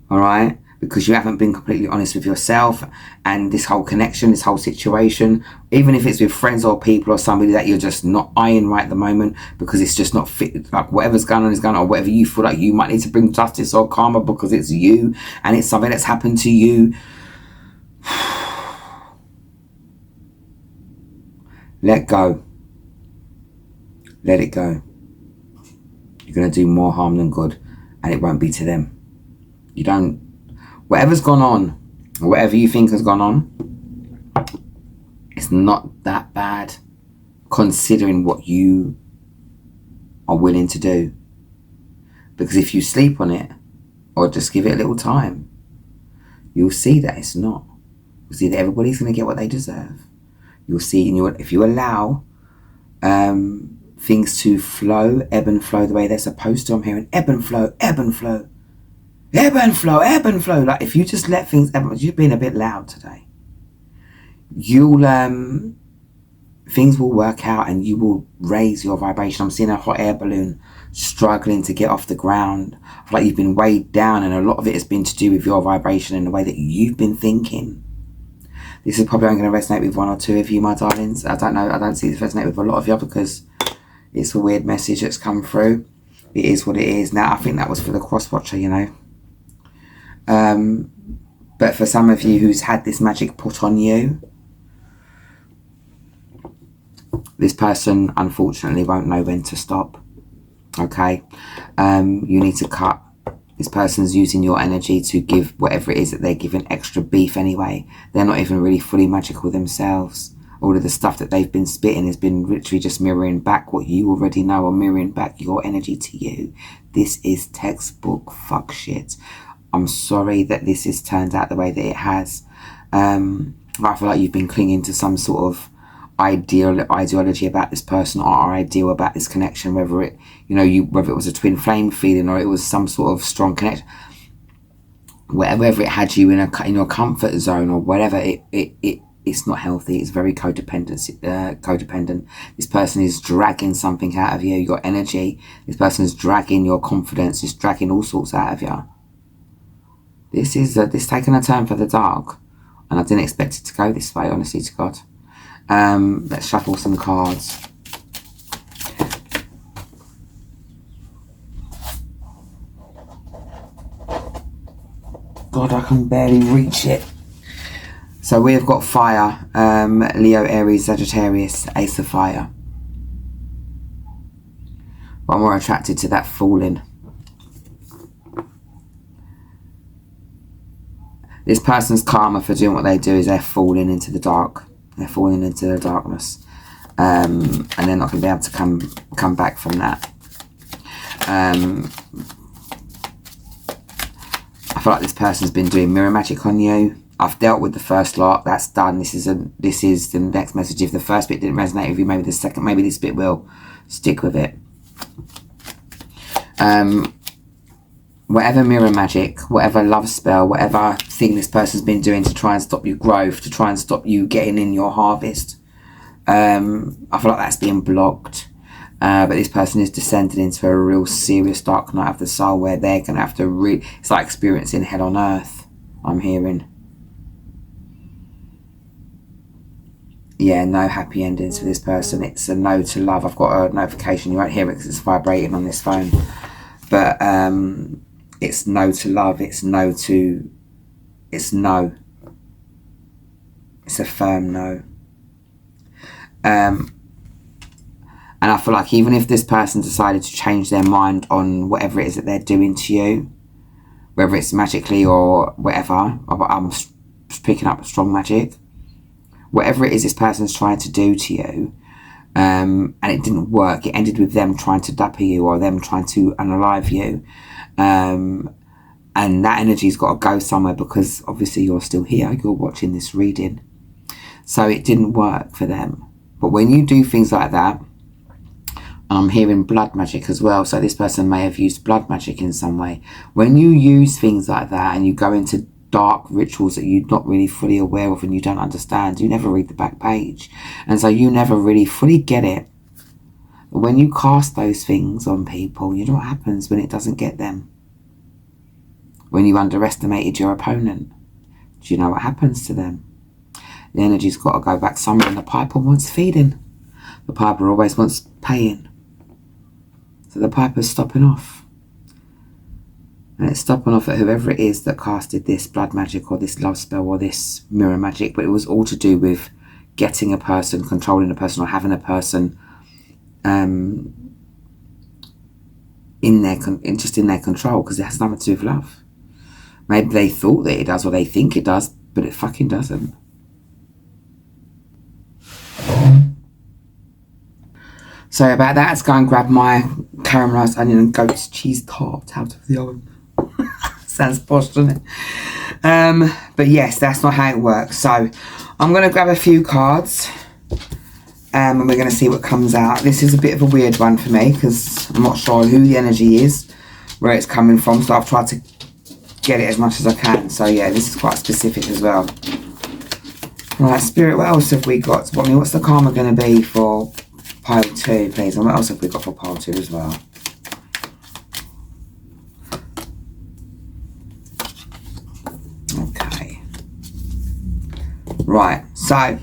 Alright? Because you haven't been completely honest with yourself and this whole connection, this whole situation, even if it's with friends or people or somebody that you're just not eyeing right at the moment because it's just not fit, like whatever's going on is going on, or whatever you feel like you might need to bring justice or karma because it's you and it's something that's happened to you. Let go. Let it go. You're going to do more harm than good, and it won't be to them. You don't. Whatever's gone on, whatever you think has gone on, it's not that bad considering what you are willing to do. Because if you sleep on it or just give it a little time, you'll see that it's not. You'll see that everybody's going to get what they deserve. You'll see, if you allow things to flow, ebb and flow the way they're supposed to. I'm hearing ebb and flow, ebb and flow. Ebb and flow, ebb and flow. Like if you just let things ebb, you've been a bit loud today. You'll things will work out and you will raise your vibration. I'm seeing a hot air balloon struggling to get off the ground. I feel like you've been weighed down, and a lot of it has been to do with your vibration and the way that you've been thinking. This is probably only going to resonate with one or two of you, my darlings. I don't know. I don't see this resonate with a lot of you because it's a weird message that's come through. It is what it is. Now, I think that was for the cross-watcher, you know. But for some of you who's had this magic put on you, this person unfortunately won't know when to stop. Okay, you need to cut. This person's using your energy to give whatever it is that they're giving extra beef anyway. They're not even really fully magical themselves. All of the stuff that they've been spitting has been literally just mirroring back what you already know, or mirroring back your energy to you. This is textbook fuck shit. I'm sorry that this has turned out the way that it has. I feel like you've been clinging to some sort of ideology about this person, or ideal about this connection, whether it, whether it was a twin flame feeling or it was some sort of strong connection. Whether it had you in your comfort zone or whatever, it's not healthy. It's very codependent. This person is dragging something out of you, your energy. This person is dragging your confidence. It's dragging all sorts out of you. This is taking a turn for the dark, and I didn't expect it to go this way, honestly to God. Let's shuffle some cards. God, I can barely reach it. So we've got fire, Leo, Aries, Sagittarius, Ace of Fire. But I'm more attracted to that falling. This person's karma for doing what they do is they're falling into the dark. They're falling into the darkness. And they're not going to be able to come back from that. I feel like this person's been doing mirror magic on you. I've dealt with the first lot. That's done. This is the next message. If the first bit didn't resonate with you, maybe the second, maybe this bit will. Stick with it. Whatever mirror magic, whatever love spell, whatever thing this person's been doing to try and stop your growth, to try and stop you getting in your harvest, I feel like that's being blocked. But this person is descended into a real serious dark night of the soul where they're going to have to it's like experiencing hell on earth, I'm hearing. Yeah, no happy endings for this person. It's a no to love. I've got a notification. You won't hear it because it's vibrating on this phone. But it's no to love. It's no. It's a firm no. And I feel like even if this person decided to change their mind on whatever it is that they're doing to you, whether it's magically or whatever, I'm picking up strong magic, whatever it is this person's trying to do to you, and it didn't work, it ended with them trying to dapper you or them trying to unalive you, and that energy's got to go somewhere, because obviously you're still here, you're watching this reading, so it didn't work for them. But when you do things like that, I'm hearing blood magic as well, so this person may have used blood magic in some way. When you use things like that and you go into dark rituals that you're not really fully aware of and you don't understand, you never read the back page, and so you never really fully get it. But when you cast those things on people, you know what happens when it doesn't get them? When you underestimated your opponent, do you know what happens to them? The energy's got to go back somewhere, and the piper wants feeding. The piper always wants paying. So the piper's stopping off. And it's stopping off at whoever it is that casted this blood magic or this love spell or this mirror magic. But it was all to do with getting a person, controlling a person, or having a person in their control, because it has nothing to do with love. Maybe they thought that it does, or they think it does, but it fucking doesn't. Sorry about that. Let's go and grab my caramelised onion and goat's cheese tart out of the oven. Sounds posh, doesn't it? But yes, that's not how it works. So I'm going to grab a few cards, and we're going to see what comes out. This is a bit of a weird one for me, because I'm not sure who the energy is, where it's coming from, so I've tried to get it as much as I can. So yeah, this is quite specific as well. Right, Spirit, what else have we got? What's the karma going to be for pile 2, please? And what else have we got for pile 2 as well? Okay. Right, so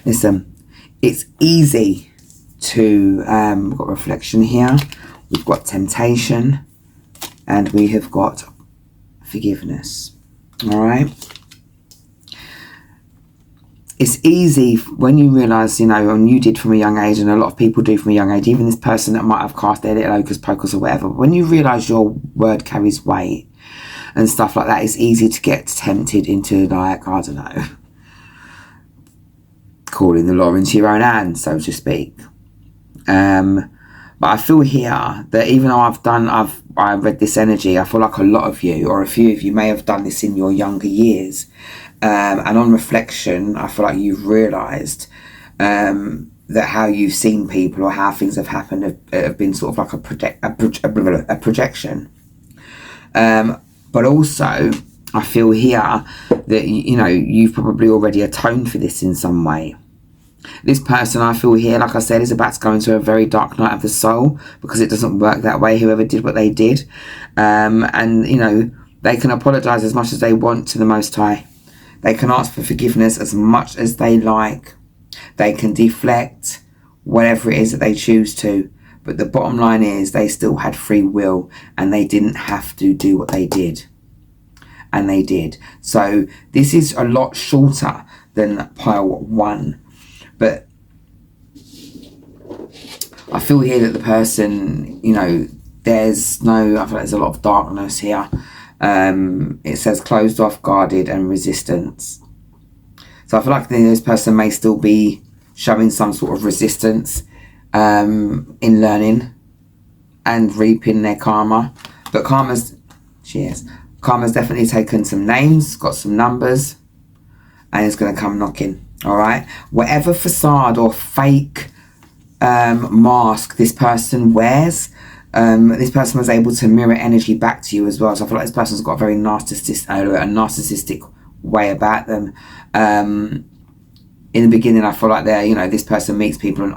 listen, it's easy to, we've got reflection here, we've got temptation, and we have got forgiveness. All right. It's easy when you realise, you know, and you did from a young age, and a lot of people do from a young age, even this person that might have cast their little hocus pocus or whatever, when you realise your word carries weight and stuff like that, it's easy to get tempted into, like, I don't know, calling the law into your own hands, so to speak. But I feel here that even though I read this energy, I feel like a lot of you, or a few of you, may have done this in your younger years. And on reflection, I feel like you've realised that how you've seen people or how things have happened have been sort of like a projection. But also, I feel here that, you know, you've probably already atoned for this in some way. This person, I feel here, like I said, is about to go into a very dark night of the soul, because it doesn't work that way, whoever did what they did. And, you know, they can apologise as much as they want to the Most High. They can ask for forgiveness as much as they like. They can deflect whatever it is that they choose to. But the bottom line is they still had free will, and they didn't have to do what they did. And they did. So this is a lot shorter than pile 1. But I feel here that the person, you know, I feel like there's a lot of darkness here. It says closed off, guarded, and resistance. So I feel like this person may still be showing some sort of resistance in learning and reaping their karma. But karma's definitely taken some names, got some numbers, and it's going to come knocking. All right, whatever facade or fake mask this person wears, this person was able to mirror energy back to you as well. So I feel like this person's got a very narcissistic way about them. In the beginning, I feel like this person meets people and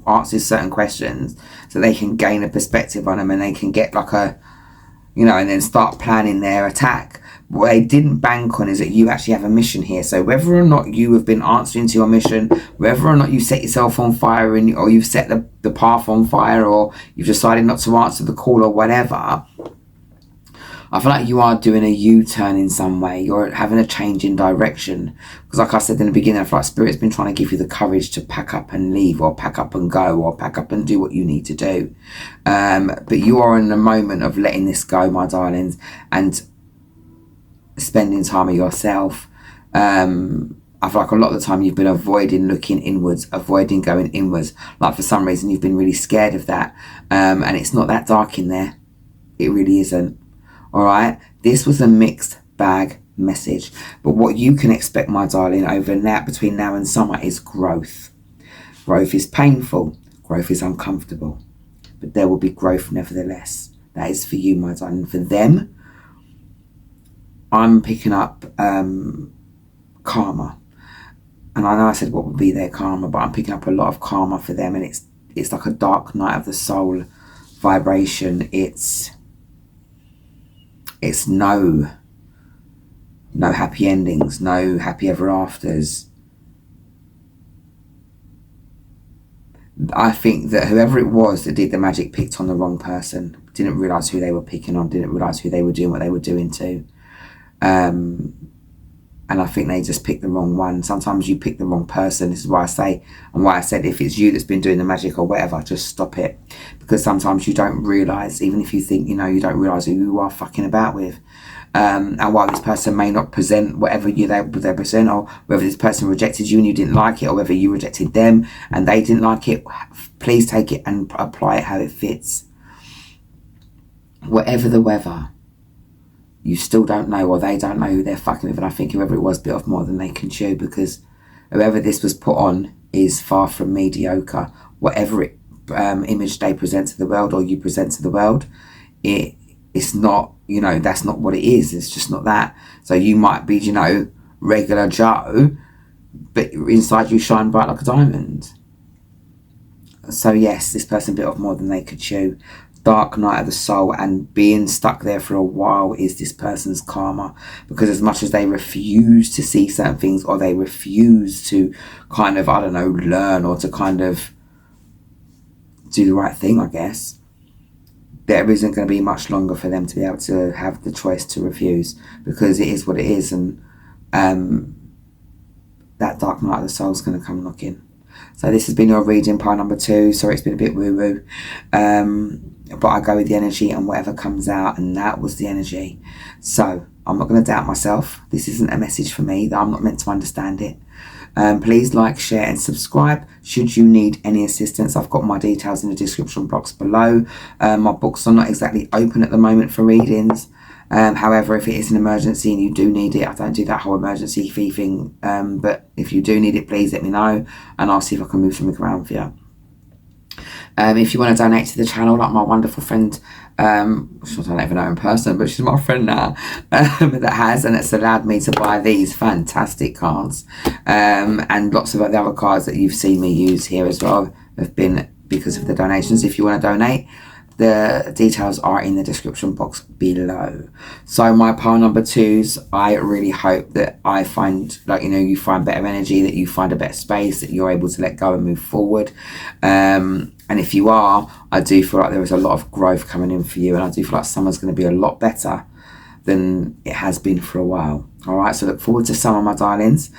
answers certain questions so they can gain a perspective on them, and they can get like and then start planning their attack. What they didn't bank on is that you actually have a mission here. So whether or not you have been answering to your mission, whether or not you set yourself on fire or you've set the path on fire, or you've decided not to answer the call or whatever, I feel like you are doing a U-turn in some way. You're having a change in direction. Because like I said in the beginning, I feel like Spirit's been trying to give you the courage to pack up and leave, or pack up and go, or pack up and do what you need to do. But you are in the moment of letting this go, my darlings, and spending time with yourself. I feel like a lot of the time you've been avoiding looking inwards, avoiding going inwards. Like for some reason you've been really scared of that. And it's not that dark in there. It really isn't. All right, this was a mixed bag message, but what you can expect, my darling, over now, between now and summer, is growth. Growth is painful, growth is uncomfortable, but there will be growth nevertheless. That is for you, my darling. For them, I'm picking up karma, and I know I said what would be their karma, but I'm picking up a lot of karma for them, and it's like a dark night of the soul vibration. It's no happy endings, no happy ever afters. I think that whoever it was that did the magic picked on the wrong person. Didn't realise who they were picking on, didn't realise who they were doing what they were doing to. And I think they just picked the wrong one. Sometimes you pick the wrong person. This is why I say, and why I said, if it's you that's been doing the magic or whatever, just stop it. Because sometimes you don't realise, even if you think you know, you don't realise who you are fucking about with. And while this person may not present whatever they present, or whether this person rejected you and you didn't like it, or whether you rejected them and they didn't like it, please take it and apply it how it fits. Whatever the weather, you still don't know, or they don't know who they're fucking with. And I think whoever it was bit off more than they can chew, because whoever this was put on is far from mediocre. Whatever image they present to the world, or you present to the world, it's not, you know, that's not what it is. It's just not that. So you might be, you know, regular Joe, but inside you shine bright like a diamond. So yes, this person bit off more than they could chew. Dark night of the soul, and being stuck there for a while is this person's karma, because as much as they refuse to see certain things, or they refuse to kind of, I don't know, learn, or to kind of do the right thing, I guess, there isn't going to be much longer for them to be able to have the choice to refuse, because it is what it is. And that dark night of the soul is going to come knocking. So this has been your reading, pile number 2. Sorry, it's been a bit woo-woo. But I go with the energy and whatever comes out, and that was the energy. So I'm not going to doubt myself. This isn't a message for me, that I'm not meant to understand it. Please like, share and subscribe. Should you need any assistance, I've got my details in the description box below. My books are not exactly open at the moment for readings. However, if it is an emergency and you do need it, I don't do that whole emergency fee thing. But if you do need it, please let me know, and I'll see if I can move something around for you. If you want to donate to the channel, like my wonderful friend, which I don't even know in person, but she's my friend now, that has, and it's allowed me to buy these fantastic cards, and lots of the other cards that you've seen me use here as well have been because of the donations. If you want to donate, the details are in the description box below. So my pile number 2s, I really hope that I find, like, you know, you find better energy, that you find a better space, that you're able to let go and move forward. And if you are, I do feel like there is a lot of growth coming in for you, and I do feel like summer's going to be a lot better than it has been for a while. All right, so look forward to summer, my darlings.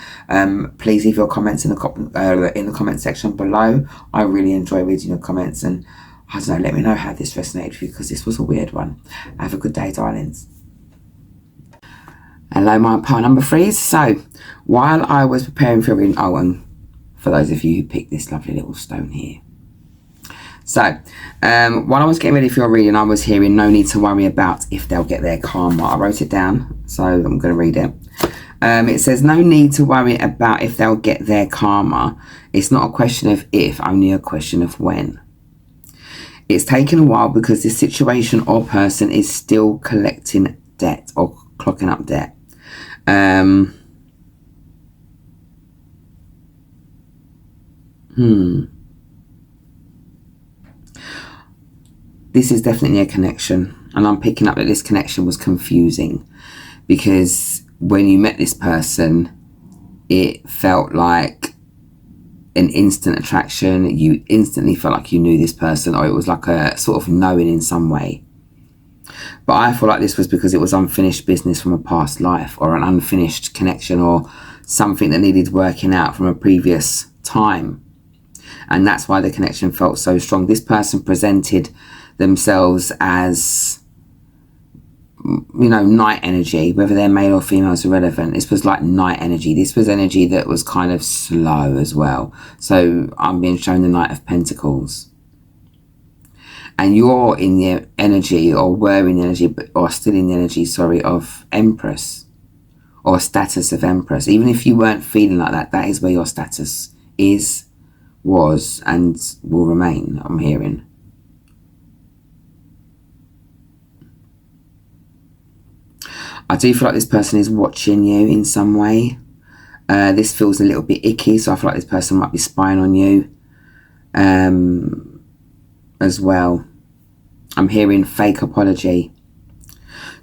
Please leave your comments in the comment section below. I really enjoy reading your comments, and I don't know, let me know how this resonated with you, because this was a weird one. Have a good day, darlings. Hello, my pile number 3s. So while I was preparing for reading, and for those of you who picked this lovely little stone here. So while I was getting ready for your reading, I was hearing no need to worry about if they'll get their karma. I wrote it down, so I'm going to read it. It says, no need to worry about if they'll get their karma. It's not a question of if, only a question of when. It's taken a while because this situation or person is still collecting debt, or clocking up debt. This is definitely a connection, and I'm picking up that this connection was confusing, because when you met this person, it felt like an instant attraction. You instantly felt like you knew this person, or it was like a sort of knowing in some way. But I feel like this was because it was unfinished business from a past life, or an unfinished connection, or something that needed working out from a previous time. And that's why the connection felt so strong. This person presented themselves as, you know, night energy, whether they're male or female is irrelevant. This was like night energy. This was energy that was kind of slow as well. So I'm being shown the Knight of Pentacles. And you're in the energy, or were in the energy, or still in the energy, sorry, of Empress, or status of Empress. Even if you weren't feeling like that, that is where your status is, was, and will remain, I'm hearing. I do feel like this person is watching you in some way. This feels a little bit icky, so I feel like this person might be spying on you as well. I'm hearing fake apology.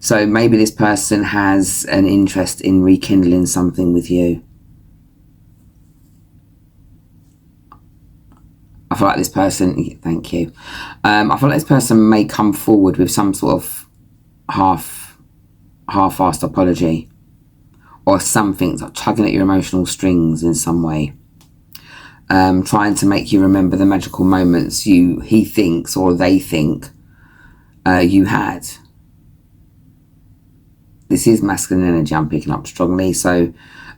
So maybe this person has an interest in rekindling something with you. I feel like this person, thank you. I feel like this person may come forward with some sort of half-assed apology, or something tugging at your emotional strings in some way, trying to make you remember the magical moments he thinks, or they think, you had. This is masculine energy I'm picking up strongly. So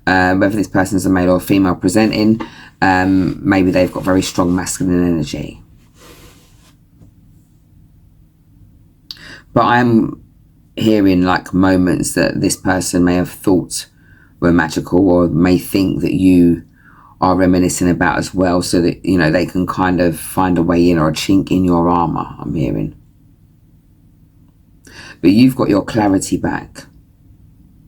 whether this person is a male or female presenting, maybe they've got very strong masculine energy. But I'm hearing like moments that this person may have thought were magical, or may think that you are reminiscing about as well, so that, you know, they can kind of find a way in, or a chink in your armor, I'm hearing. But you've got your clarity back.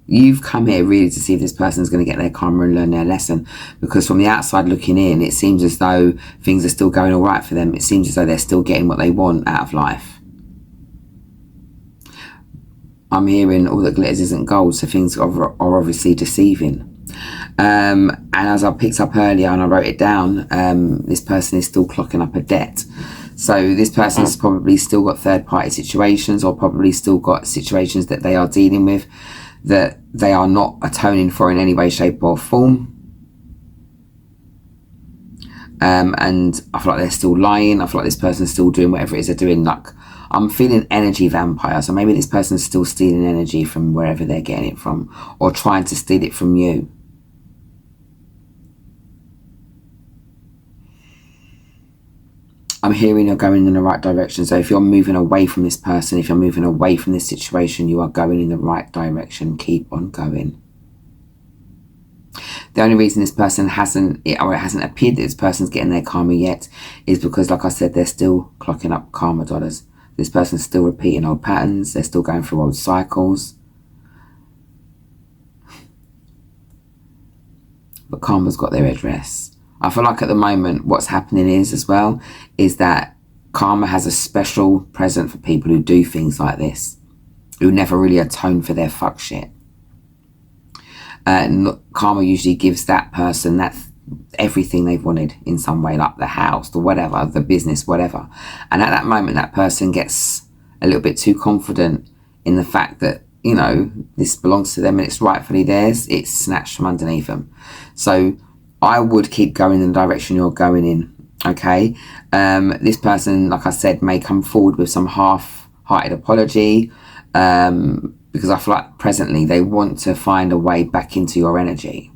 You've come here really to see if this person's going to get their karma and learn their lesson. Because from the outside looking in, it seems as though things are still going all right for them. It seems as though they're still getting what they want out of life. I'm hearing all that glitters isn't gold, so things are obviously deceiving. And as I picked up earlier and I wrote it down, this person is still clocking up a debt. So this person's probably still got third-party situations, or probably still got situations that they are dealing with that they are not atoning for in any way, shape or form. And I feel like they're still lying. I feel like this person's still doing whatever it is they're doing. Like, I'm feeling energy vampire. So maybe this person's still stealing energy from wherever they're getting it from, or trying to steal it from you. I'm hearing you're going in the right direction. So if you're moving away from this person, if you're moving away from this situation, you are going in the right direction. Keep on going. The only reason this person hasn't appeared that this person's getting their karma yet is because, like I said, they're still clocking up karma dollars. This person's still repeating old patterns. They're still going through old cycles. But karma's got their address. I feel like at the moment what's happening is that karma has a special present for people who do things like this, who never really atone for their fuck shit. Karma usually gives that person everything they've wanted in some way, like the house, the whatever, the business, whatever. And at that moment, that person gets a little bit too confident in the fact that, you know, this belongs to them and it's rightfully theirs. It's snatched from underneath them. So I would keep going in the direction you're going in, okay? This person, like I said, may come forward with some half-hearted apology, because I feel like presently they want to find a way back into your energy.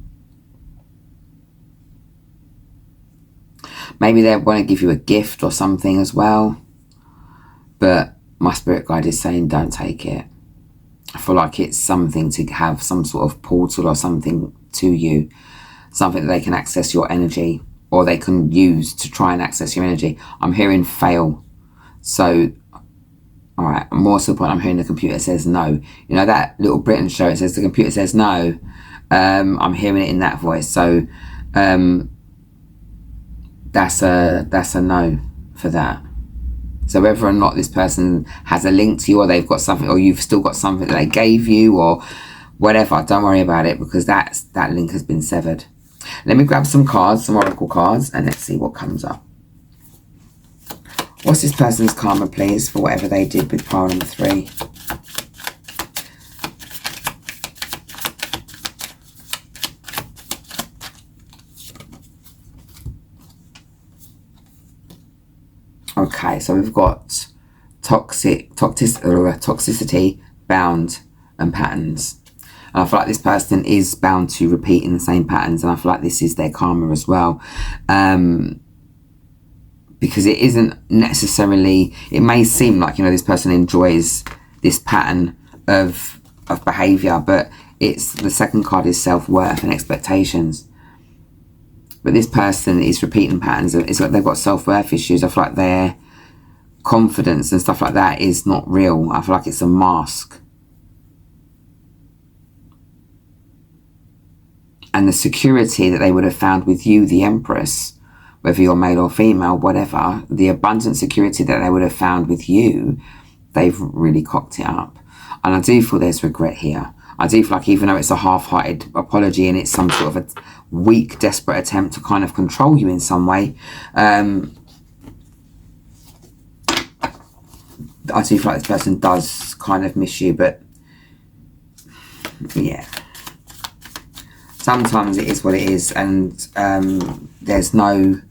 Maybe they want to give you a gift or something as well, but my spirit guide is saying don't take it. I feel like it's something to have some sort of portal or something to you, something that they can access your energy, or they can use to try and access your energy. I'm hearing fail. So, all right, more to the point, I'm hearing the computer says no. You know that little Britain show, it says the computer says no. I'm hearing it in that voice. So that's a no for that. So whether or not this person has a link to you, or they've got something, or you've still got something that they gave you, or whatever, don't worry about it, because that link has been severed. Let me grab some cards, some oracle cards, and let's see what comes up. What's this person's karma, please, for whatever they did with pile number 3? So we've got toxicity, bound, and patterns. And I feel like this person is bound to repeating the same patterns, and I feel like this is their karma as well. Because it isn't necessarily, it may seem like, this person enjoys this pattern of behaviour, but it's, the second card is self-worth and expectations. But this person is repeating patterns. It's like they've got self-worth issues. I feel like their confidence and stuff like that is not real. I feel like it's a mask. And the security that they would have found with you, the Empress, whether you're male or female, whatever, the abundant security that they would have found with you, they've really cocked it up. And I do feel there's regret here. I do feel like, even though it's a half-hearted apology and it's some sort of a weak, desperate attempt to kind of control you in some way, I do feel like this person does kind of miss you, but yeah. Sometimes it is what it is, and there's no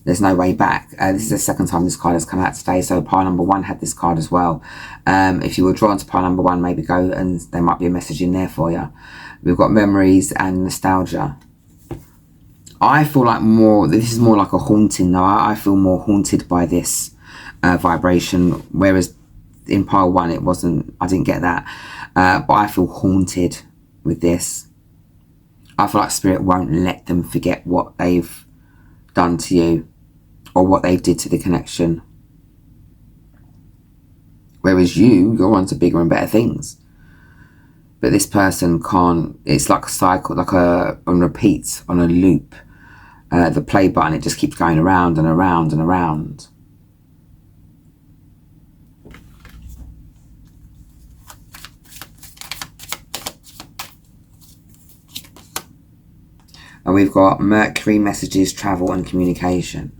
way back. This is the second time this card has come out today, so pile number 1 had this card as well. If you were drawn to pile number 1, maybe go, and there might be a message in there for you. We've got memories and nostalgia. I feel like this is more like a haunting though. I feel more haunted by this vibration, whereas in pile 1 it wasn't, I didn't get that. But I feel haunted with this. I feel like Spirit won't let them forget what they've done to you, or what they did to the connection. Whereas you're on to bigger and better things. But this person can't, it's like a cycle, like on repeat, on a loop. The play button, it just keeps going around and around and around. And we've got Mercury, messages, travel, and communication.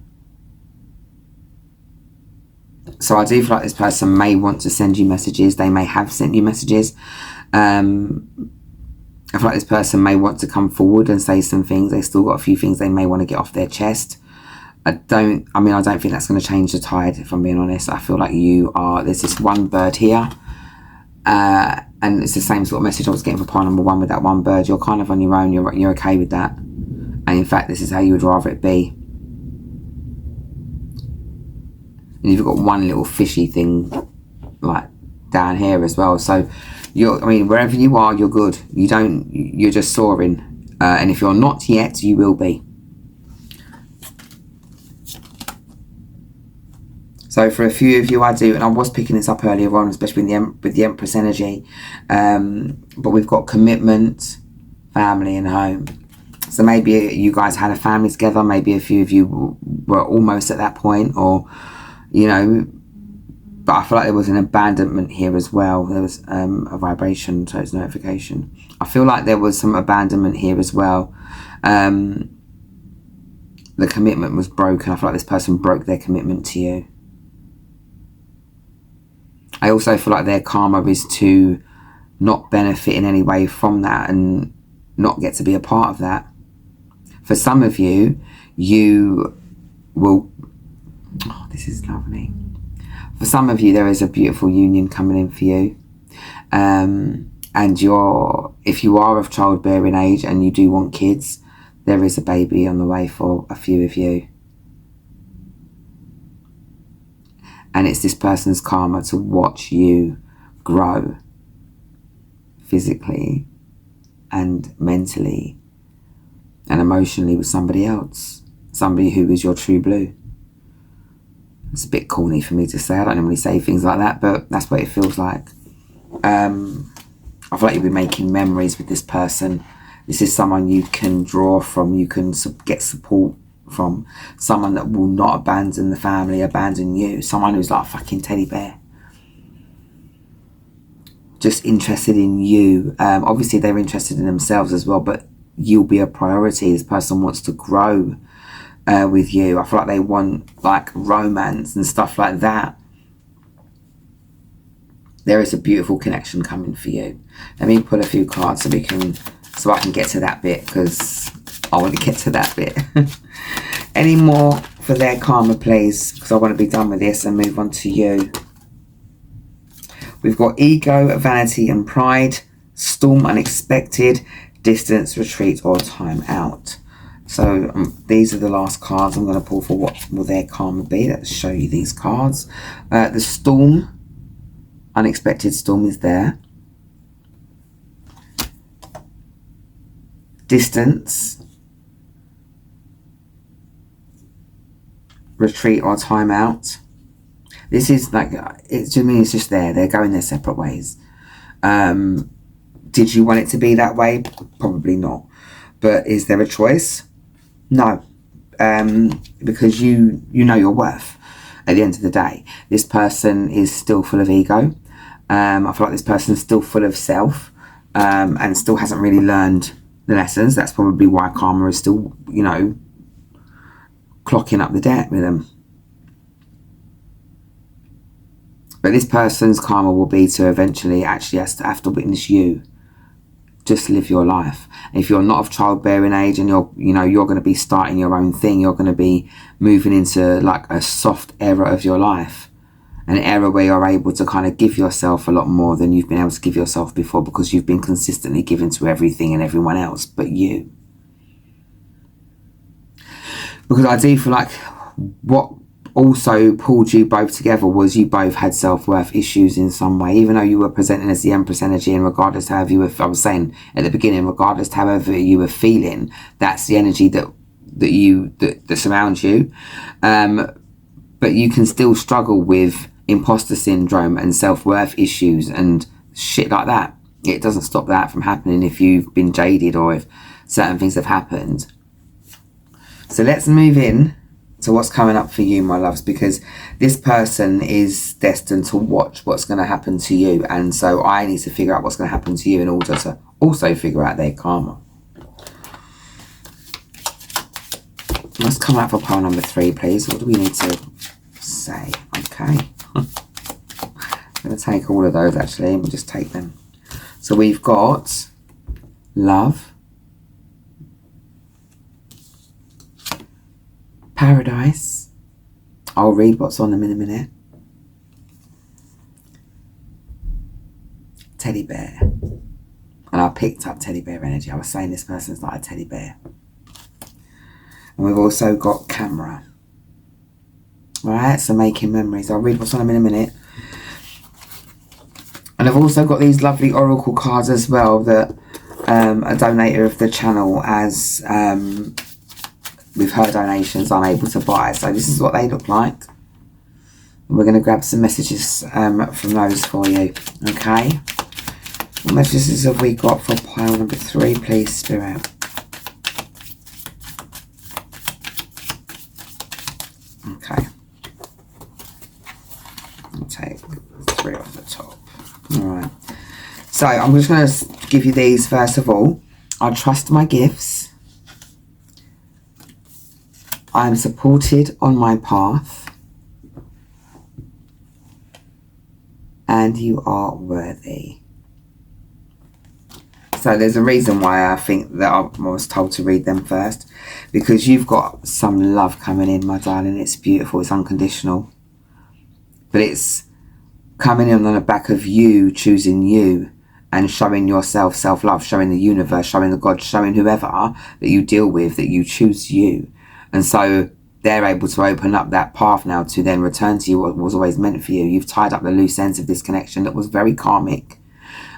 So I do feel like this person may want to send you messages. They may have sent you messages. I feel like this person may want to come forward and say some things. They've still got a few things they may want to get off their chest. I don't think that's going to change the tide, if I'm being honest. I feel like there's this one bird here. And it's the same sort of message I was getting for pile number 1 with that one bird. You're kind of on your own. You're okay with that. And in fact, this is how you would rather it be. And you've got one little fishy thing like down here as well. So wherever you are, you're good. You're just soaring. And if you're not yet, you will be. So for a few of you, and I was picking this up earlier on, especially with the Empress energy. But we've got commitment, family, and home. So maybe you guys had a family together. Maybe a few of you were almost at that point, or but I feel like there was an abandonment here as well. There was a vibration, so it's notification. I feel like there was some abandonment here as well. The commitment was broken. I feel like this person broke their commitment to you. I also feel like their karma is to not benefit in any way from that and not get to be a part of that. For some of you, you will... Oh, this is lovely. For some of you, there is a beautiful union coming in for you. And if you are of childbearing age and you do want kids, there is a baby on the way for a few of you. And it's this person's karma to watch you grow physically and mentally and emotionally with somebody else. Somebody who is your true blue. It's a bit corny for me to say. I don't normally say things like that, but that's what it feels like. I feel like you'll be making memories with this person. This is someone you can draw from, you can get support from. Someone that will not abandon the family, abandon you. Someone who's like a fucking teddy bear. Just interested in you. Obviously they're interested in themselves as well, but you'll be a priority. This person wants to grow with you. I feel like they want like romance and stuff like that. There is a beautiful connection coming for you. Let me pull a few cards so I can get to that bit, because I want to get to that bit. Any more for their karma, please, because I want to be done with this and move on to you. We've got ego, vanity and pride, storm, unexpected, distance, retreat or time out. So these are the last cards I'm going to pull for what will their karma be. Let's show you these cards. The storm, unexpected storm is there. Distance, retreat or time out. This is like, it to me, it's just there. They're going their separate ways. Did you want it to be that way? Probably not. But is there a choice? No. Because you know your worth at the end of the day. This person is still full of ego. I feel like this person is still full of self, and still hasn't really learned the lessons. That's probably why karma is still, you know, clocking up the debt with them. But this person's karma will be to eventually actually have to witness you just live your life. And if you're not of childbearing age and you're going to be starting your own thing, you're going to be moving into like a soft era of your life, an era where you're able to kind of give yourself a lot more than you've been able to give yourself before, because you've been consistently given to everything and everyone else but you. Because I do feel like what also pulled you both together was you both had self-worth issues in some way, even though you were presenting as the Empress energy, and regardless however you were, I was saying at the beginning, regardless however you were feeling, that's the energy that surrounds you. But you can still struggle with imposter syndrome and self-worth issues and shit like that. It doesn't stop that from happening if you've been jaded or if certain things have happened. So let's move in to what's coming up for you, my loves, because this person is destined to watch what's going to happen to you, and so I need to figure out what's going to happen to you in order to also figure out their karma. Let's come out for pile number 3, please. What do we need to say? Okay. I'm going to take all of those, actually, and we'll just take them. So we've got love, paradise. I'll read what's on them in a minute. Teddy bear. And I picked up teddy bear energy. I was saying this person's like a teddy bear. And we've also got camera. Alright, so making memories. I'll read what's on them in a minute. And I've also got these lovely oracle cards as well that a donator of the channel has, with her donations, I'm able to buy. So this is what they look like. And we're going to grab some messages from those for you. Okay. What messages have we got for pile number 3, please, Spirit? Okay. I'll take 3 off the top. Alright. So I'm just going to give you these first of all. I trust my gifts. I am supported on my path. And you are worthy. So there's a reason why I think that I was told to read them first. Because you've got some love coming in, my darling. It's beautiful. It's unconditional. But it's coming in on the back of you choosing you and showing yourself self-love, showing the universe, showing the God, showing whoever that you deal with that you choose you. And so they're able to open up that path now to then return to you what was always meant for you. You've tied up the loose ends of this connection that was very karmic.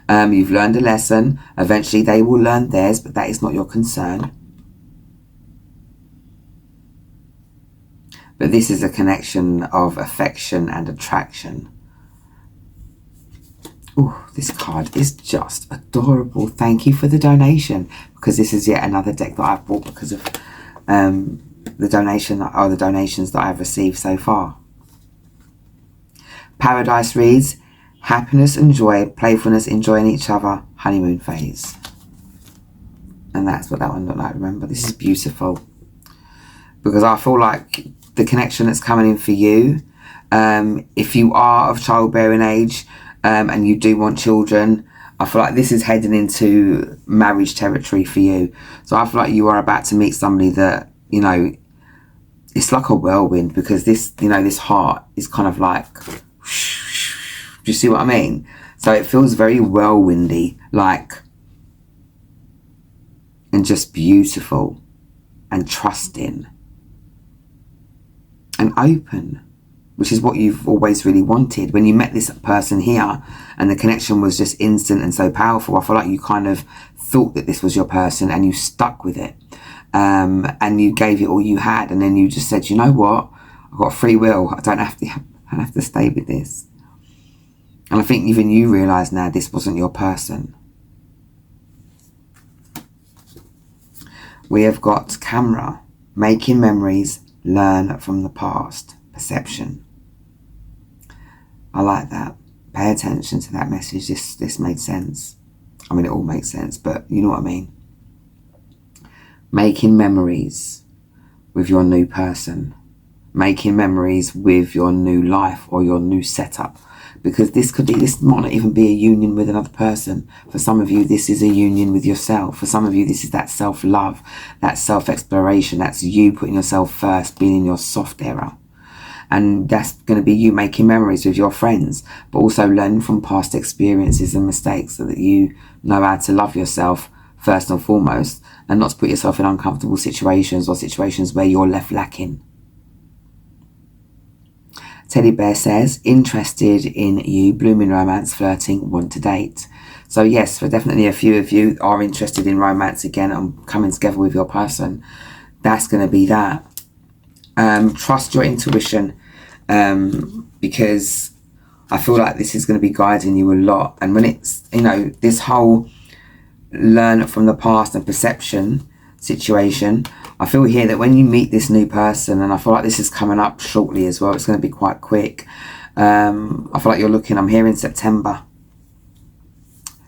You've learned a lesson. Eventually they will learn theirs, but that is not your concern. But this is a connection of affection and attraction. Oh, this card is just adorable. Thank you for the donation, because this is yet another deck that I've bought because of the donations that I've received so far. Paradise reads, happiness and joy, playfulness, enjoying each other, honeymoon phase. And that's what that one looked like. Remember, this is beautiful. Because I feel like the connection that's coming in for you, if you are of childbearing age, and you do want children, I feel like this is heading into marriage territory for you. So I feel like you are about to meet somebody that, you know, it's like a whirlwind, because this, you know, this heart is kind of like, do you see what I mean? So it feels very whirlwindy, like, and just beautiful and trusting and open, which is what you've always really wanted. When you met this person here and the connection was just instant and so powerful, I feel like you kind of thought that this was your person and you stuck with it, and you gave it all you had, and then you just said, you know what, I've got free will, I don't have to stay with this. And I think even you realise now this wasn't your person. We have got camera, making memories, learn from the past, perception. I like that. Pay attention to that message. This made sense. I mean, it all makes sense, but you know what I mean. Making memories with your new person. Making memories with your new life or your new setup. Because this might not even be a union with another person. For some of you, this is a union with yourself. For some of you, this is that self-love, that self-exploration. That's you putting yourself first, being in your soft era. And that's going to be you making memories with your friends, but also learning from past experiences and mistakes so that you know how to love yourself first and foremost, and not to put yourself in uncomfortable situations or situations where you're left lacking. Teddy Bear says, interested in you, blooming romance, flirting, want to date. So yes, for definitely a few of you are interested in romance again and coming together with your person. That's going to be that. Trust your intuition, because I feel like this is going to be guiding you a lot. And when it's, you know, this whole learn from the past and perception situation, I feel here that when you meet this new person, and I feel like this is coming up shortly as well, it's going to be quite quick. I feel like you're looking, I'm hearing September.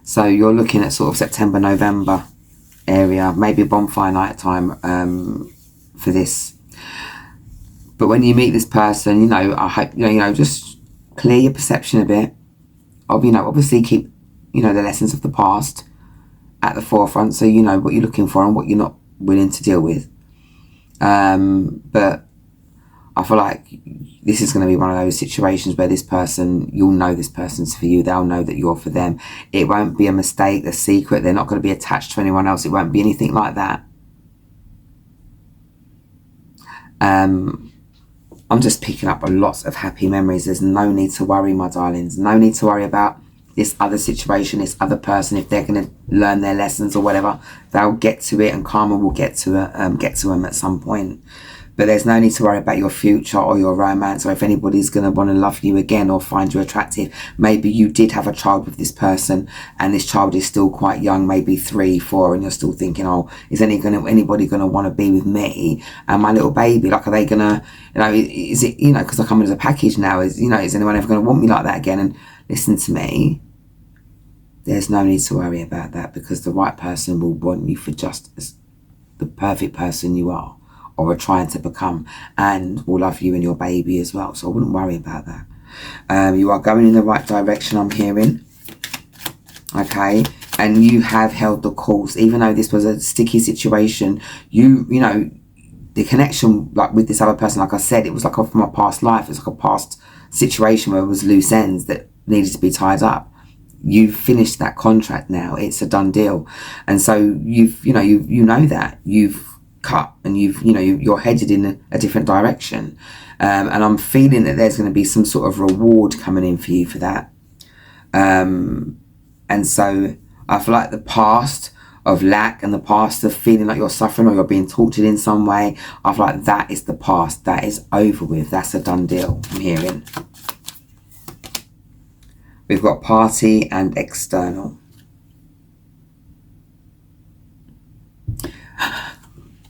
So you're looking at sort of September, November area, maybe bonfire night time for this. But when you meet this person, you know, I hope, you know, just clear your perception a bit of, you know, obviously keep, you know, the lessons of the past at the forefront, so you know what you're looking for and what you're not willing to deal with. But I feel like this is going to be one of those situations where this person, you'll know this person's for you, they'll know that you're for them. It won't be a mistake, a secret, they're not going to be attached to anyone else, it won't be anything like that. I'm just picking up a lot of happy memories. There's no need to worry, my darlings. No need to worry about this other situation, this other person. If they're going to learn their lessons or whatever, they'll get to it, and karma will get to them at some point. But there's no need to worry about your future or your romance, or if anybody's going to want to love you again or find you attractive. Maybe you did have a child with this person and this child is still quite young, maybe 3, 4, and you're still thinking, oh, is anybody going to want to be with me and my little baby? Like, are they going to, you know, is it, you know, because I come as a package now, is, you know, is anyone ever going to want me like that again? And listen to me, there's no need to worry about that, because the right person will want you for just as the perfect person you are, or are trying to become, and will love you and your baby as well. So I wouldn't worry about that. You are going in the right direction, I'm hearing. Okay, and you have held the course, even though this was a sticky situation. You know, the connection, like with this other person, like I said, it was like from a past life. It's like a past situation where it was loose ends that needed to be tied up. You've finished that contract now. It's a done deal, and so you know that you've cut, and you're headed in a different direction, and I'm feeling that there's going to be some sort of reward coming in for you for that, and so I feel like the past of lack and the past of feeling like you're suffering or you're being tortured in some way, I feel like that is the past. That is over with. That's a done deal, I'm hearing. We've got party and external.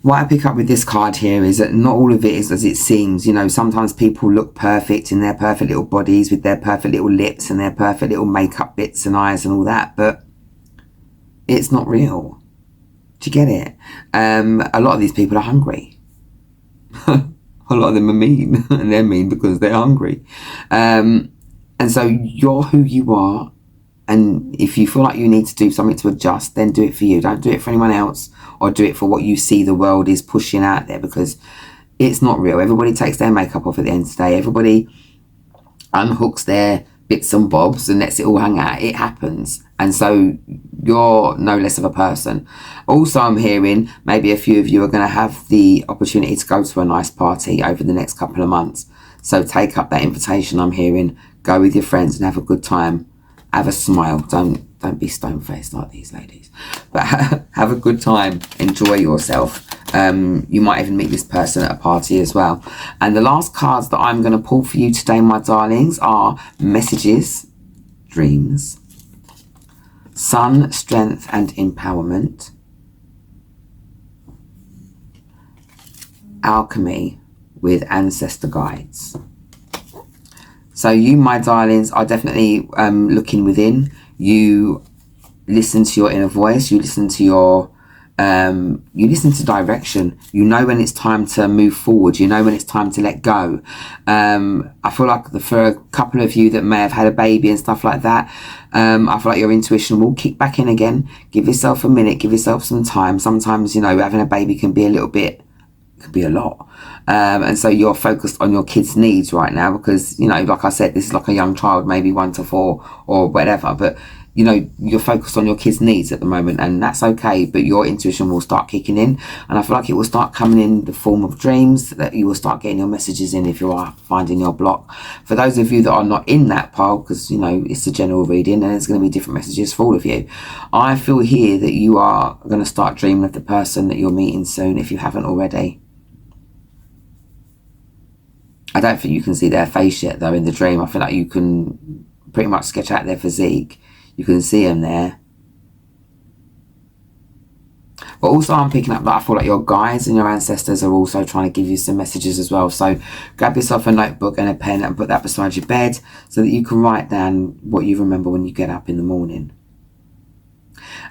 What I pick up with this card here is that not all of it is as it seems. You know, sometimes people look perfect in their perfect little bodies with their perfect little lips and their perfect little makeup bits and eyes and all that, but it's not real. Do you get it? A lot of these people are hungry. A lot of them are mean, and they're mean because they're hungry. And so you're who you are, and if you feel like you need to do something to adjust, then do it for you. Don't do it for anyone else, or do it for what you see the world is pushing out there, because it's not real. Everybody takes their makeup off at the end of the day. Everybody unhooks their bits and bobs and lets it all hang out. It happens. And so you're no less of a person. Also, I'm hearing maybe a few of you are going to have the opportunity to go to a nice party over the next couple of months. So take up that invitation. I'm hearing, go with your friends and have a good time. Have a smile. Don't be stone-faced like these ladies. But have a good time. Enjoy yourself. You might even meet this person at a party as well. And the last cards that I'm going to pull for you today, my darlings, are messages, dreams, sun, strength and empowerment, alchemy with ancestor guides. So you, my darlings, are definitely looking within. You listen to your inner voice. You listen to your direction. You know when it's time to move forward. You know when it's time to let go. I feel like for a couple of you that may have had a baby and stuff like that, I feel like your intuition will kick back in again. Give yourself a minute. Give yourself some time. Sometimes, you know, having a baby can be a little bit, could be a lot. And so you're focused on your kids' needs right now because, you know, like I said, this is like a young child, maybe 1 to 4 or whatever, but you know, you're focused on your kids' needs at the moment, and that's okay, but your intuition will start kicking in, and I feel like it will start coming in the form of dreams, that you will start getting your messages in if you are finding your block. For those of you that are not in that pile, because, you know, it's a general reading and there's going to be different messages for all of you, I feel here that you are going to start dreaming of the person that you're meeting soon if you haven't already. I don't think you can see their face yet though in the dream. I feel like you can pretty much sketch out their physique. You can see them there. But also I'm picking up that I feel like your guides and your ancestors are also trying to give you some messages as well. So grab yourself a notebook and a pen and put that beside your bed so that you can write down what you remember when you get up in the morning.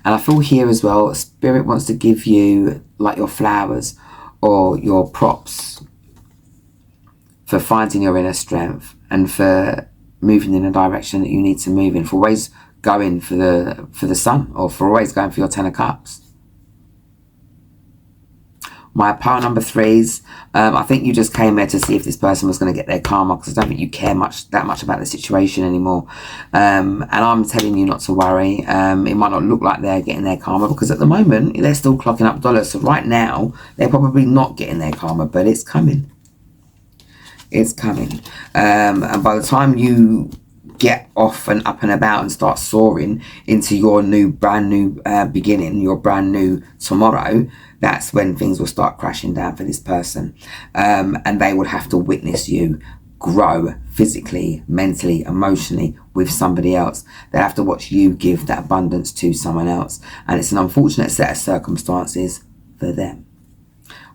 And I feel here as well, Spirit wants to give you like your flowers or your props for finding your inner strength and for moving in a direction that you need to move in, for always going for the sun, or for always going for your 10 of cups. My pile number 3s, I think you just came here to see if this person was going to get their karma, because I don't think you care that much about the situation anymore. And I'm telling you not to worry. It might not look like they're getting their karma, because at the moment they're still clocking up dollars. So right now they're probably not getting their karma, but it's coming. It's coming. And by the time you get off and up and about and start soaring into your brand new beginning, your brand new tomorrow, that's when things will start crashing down for this person. And they would have to witness you grow physically, mentally, emotionally with somebody else. They have to watch you give that abundance to someone else. And it's an unfortunate set of circumstances for them.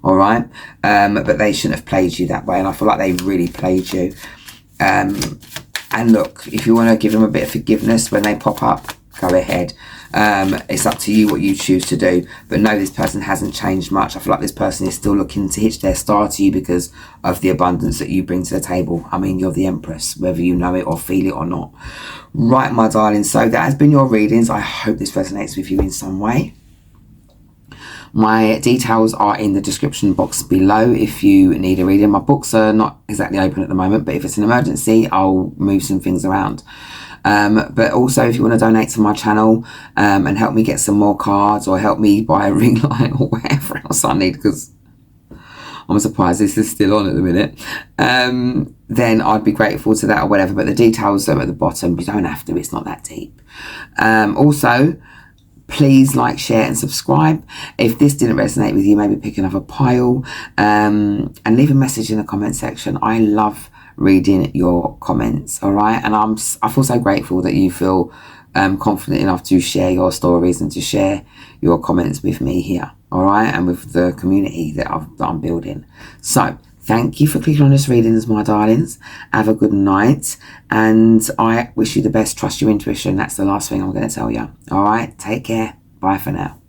All right, but they shouldn't have played you that way, and I feel like they really played you. And look, if you want to give them a bit of forgiveness when they pop up, go ahead. It's up to you what you choose to do, but no, this person hasn't changed much. I feel like this person is still looking to hitch their star to you because of the abundance that you bring to the table. I mean, you're the Empress, whether you know it or feel it or not. Right, my darling, so that has been your readings. I hope this resonates with you in some way. My details are in the description box below if you need a reading. My books are not exactly open at the moment, but if it's an emergency, I'll move some things around. But also, if you want to donate to my channel and help me get some more cards, or help me buy a ring light or whatever else I need, because I'm surprised this is still on at the minute, then I'd be grateful to that or whatever. But the details are at the bottom. You don't have to. It's not that deep. Also, please like, share and subscribe. If this didn't resonate with you, maybe pick another pile and leave a message in the comment section. I love reading your comments, all right? And I feel so grateful that you feel confident enough to share your stories and to share your comments with me here, all right? And with the community that I'm building. So thank you for clicking on this readings, my darlings. Have a good night. And I wish you the best. Trust your intuition. That's the last thing I'm going to tell you. All right. Take care. Bye for now.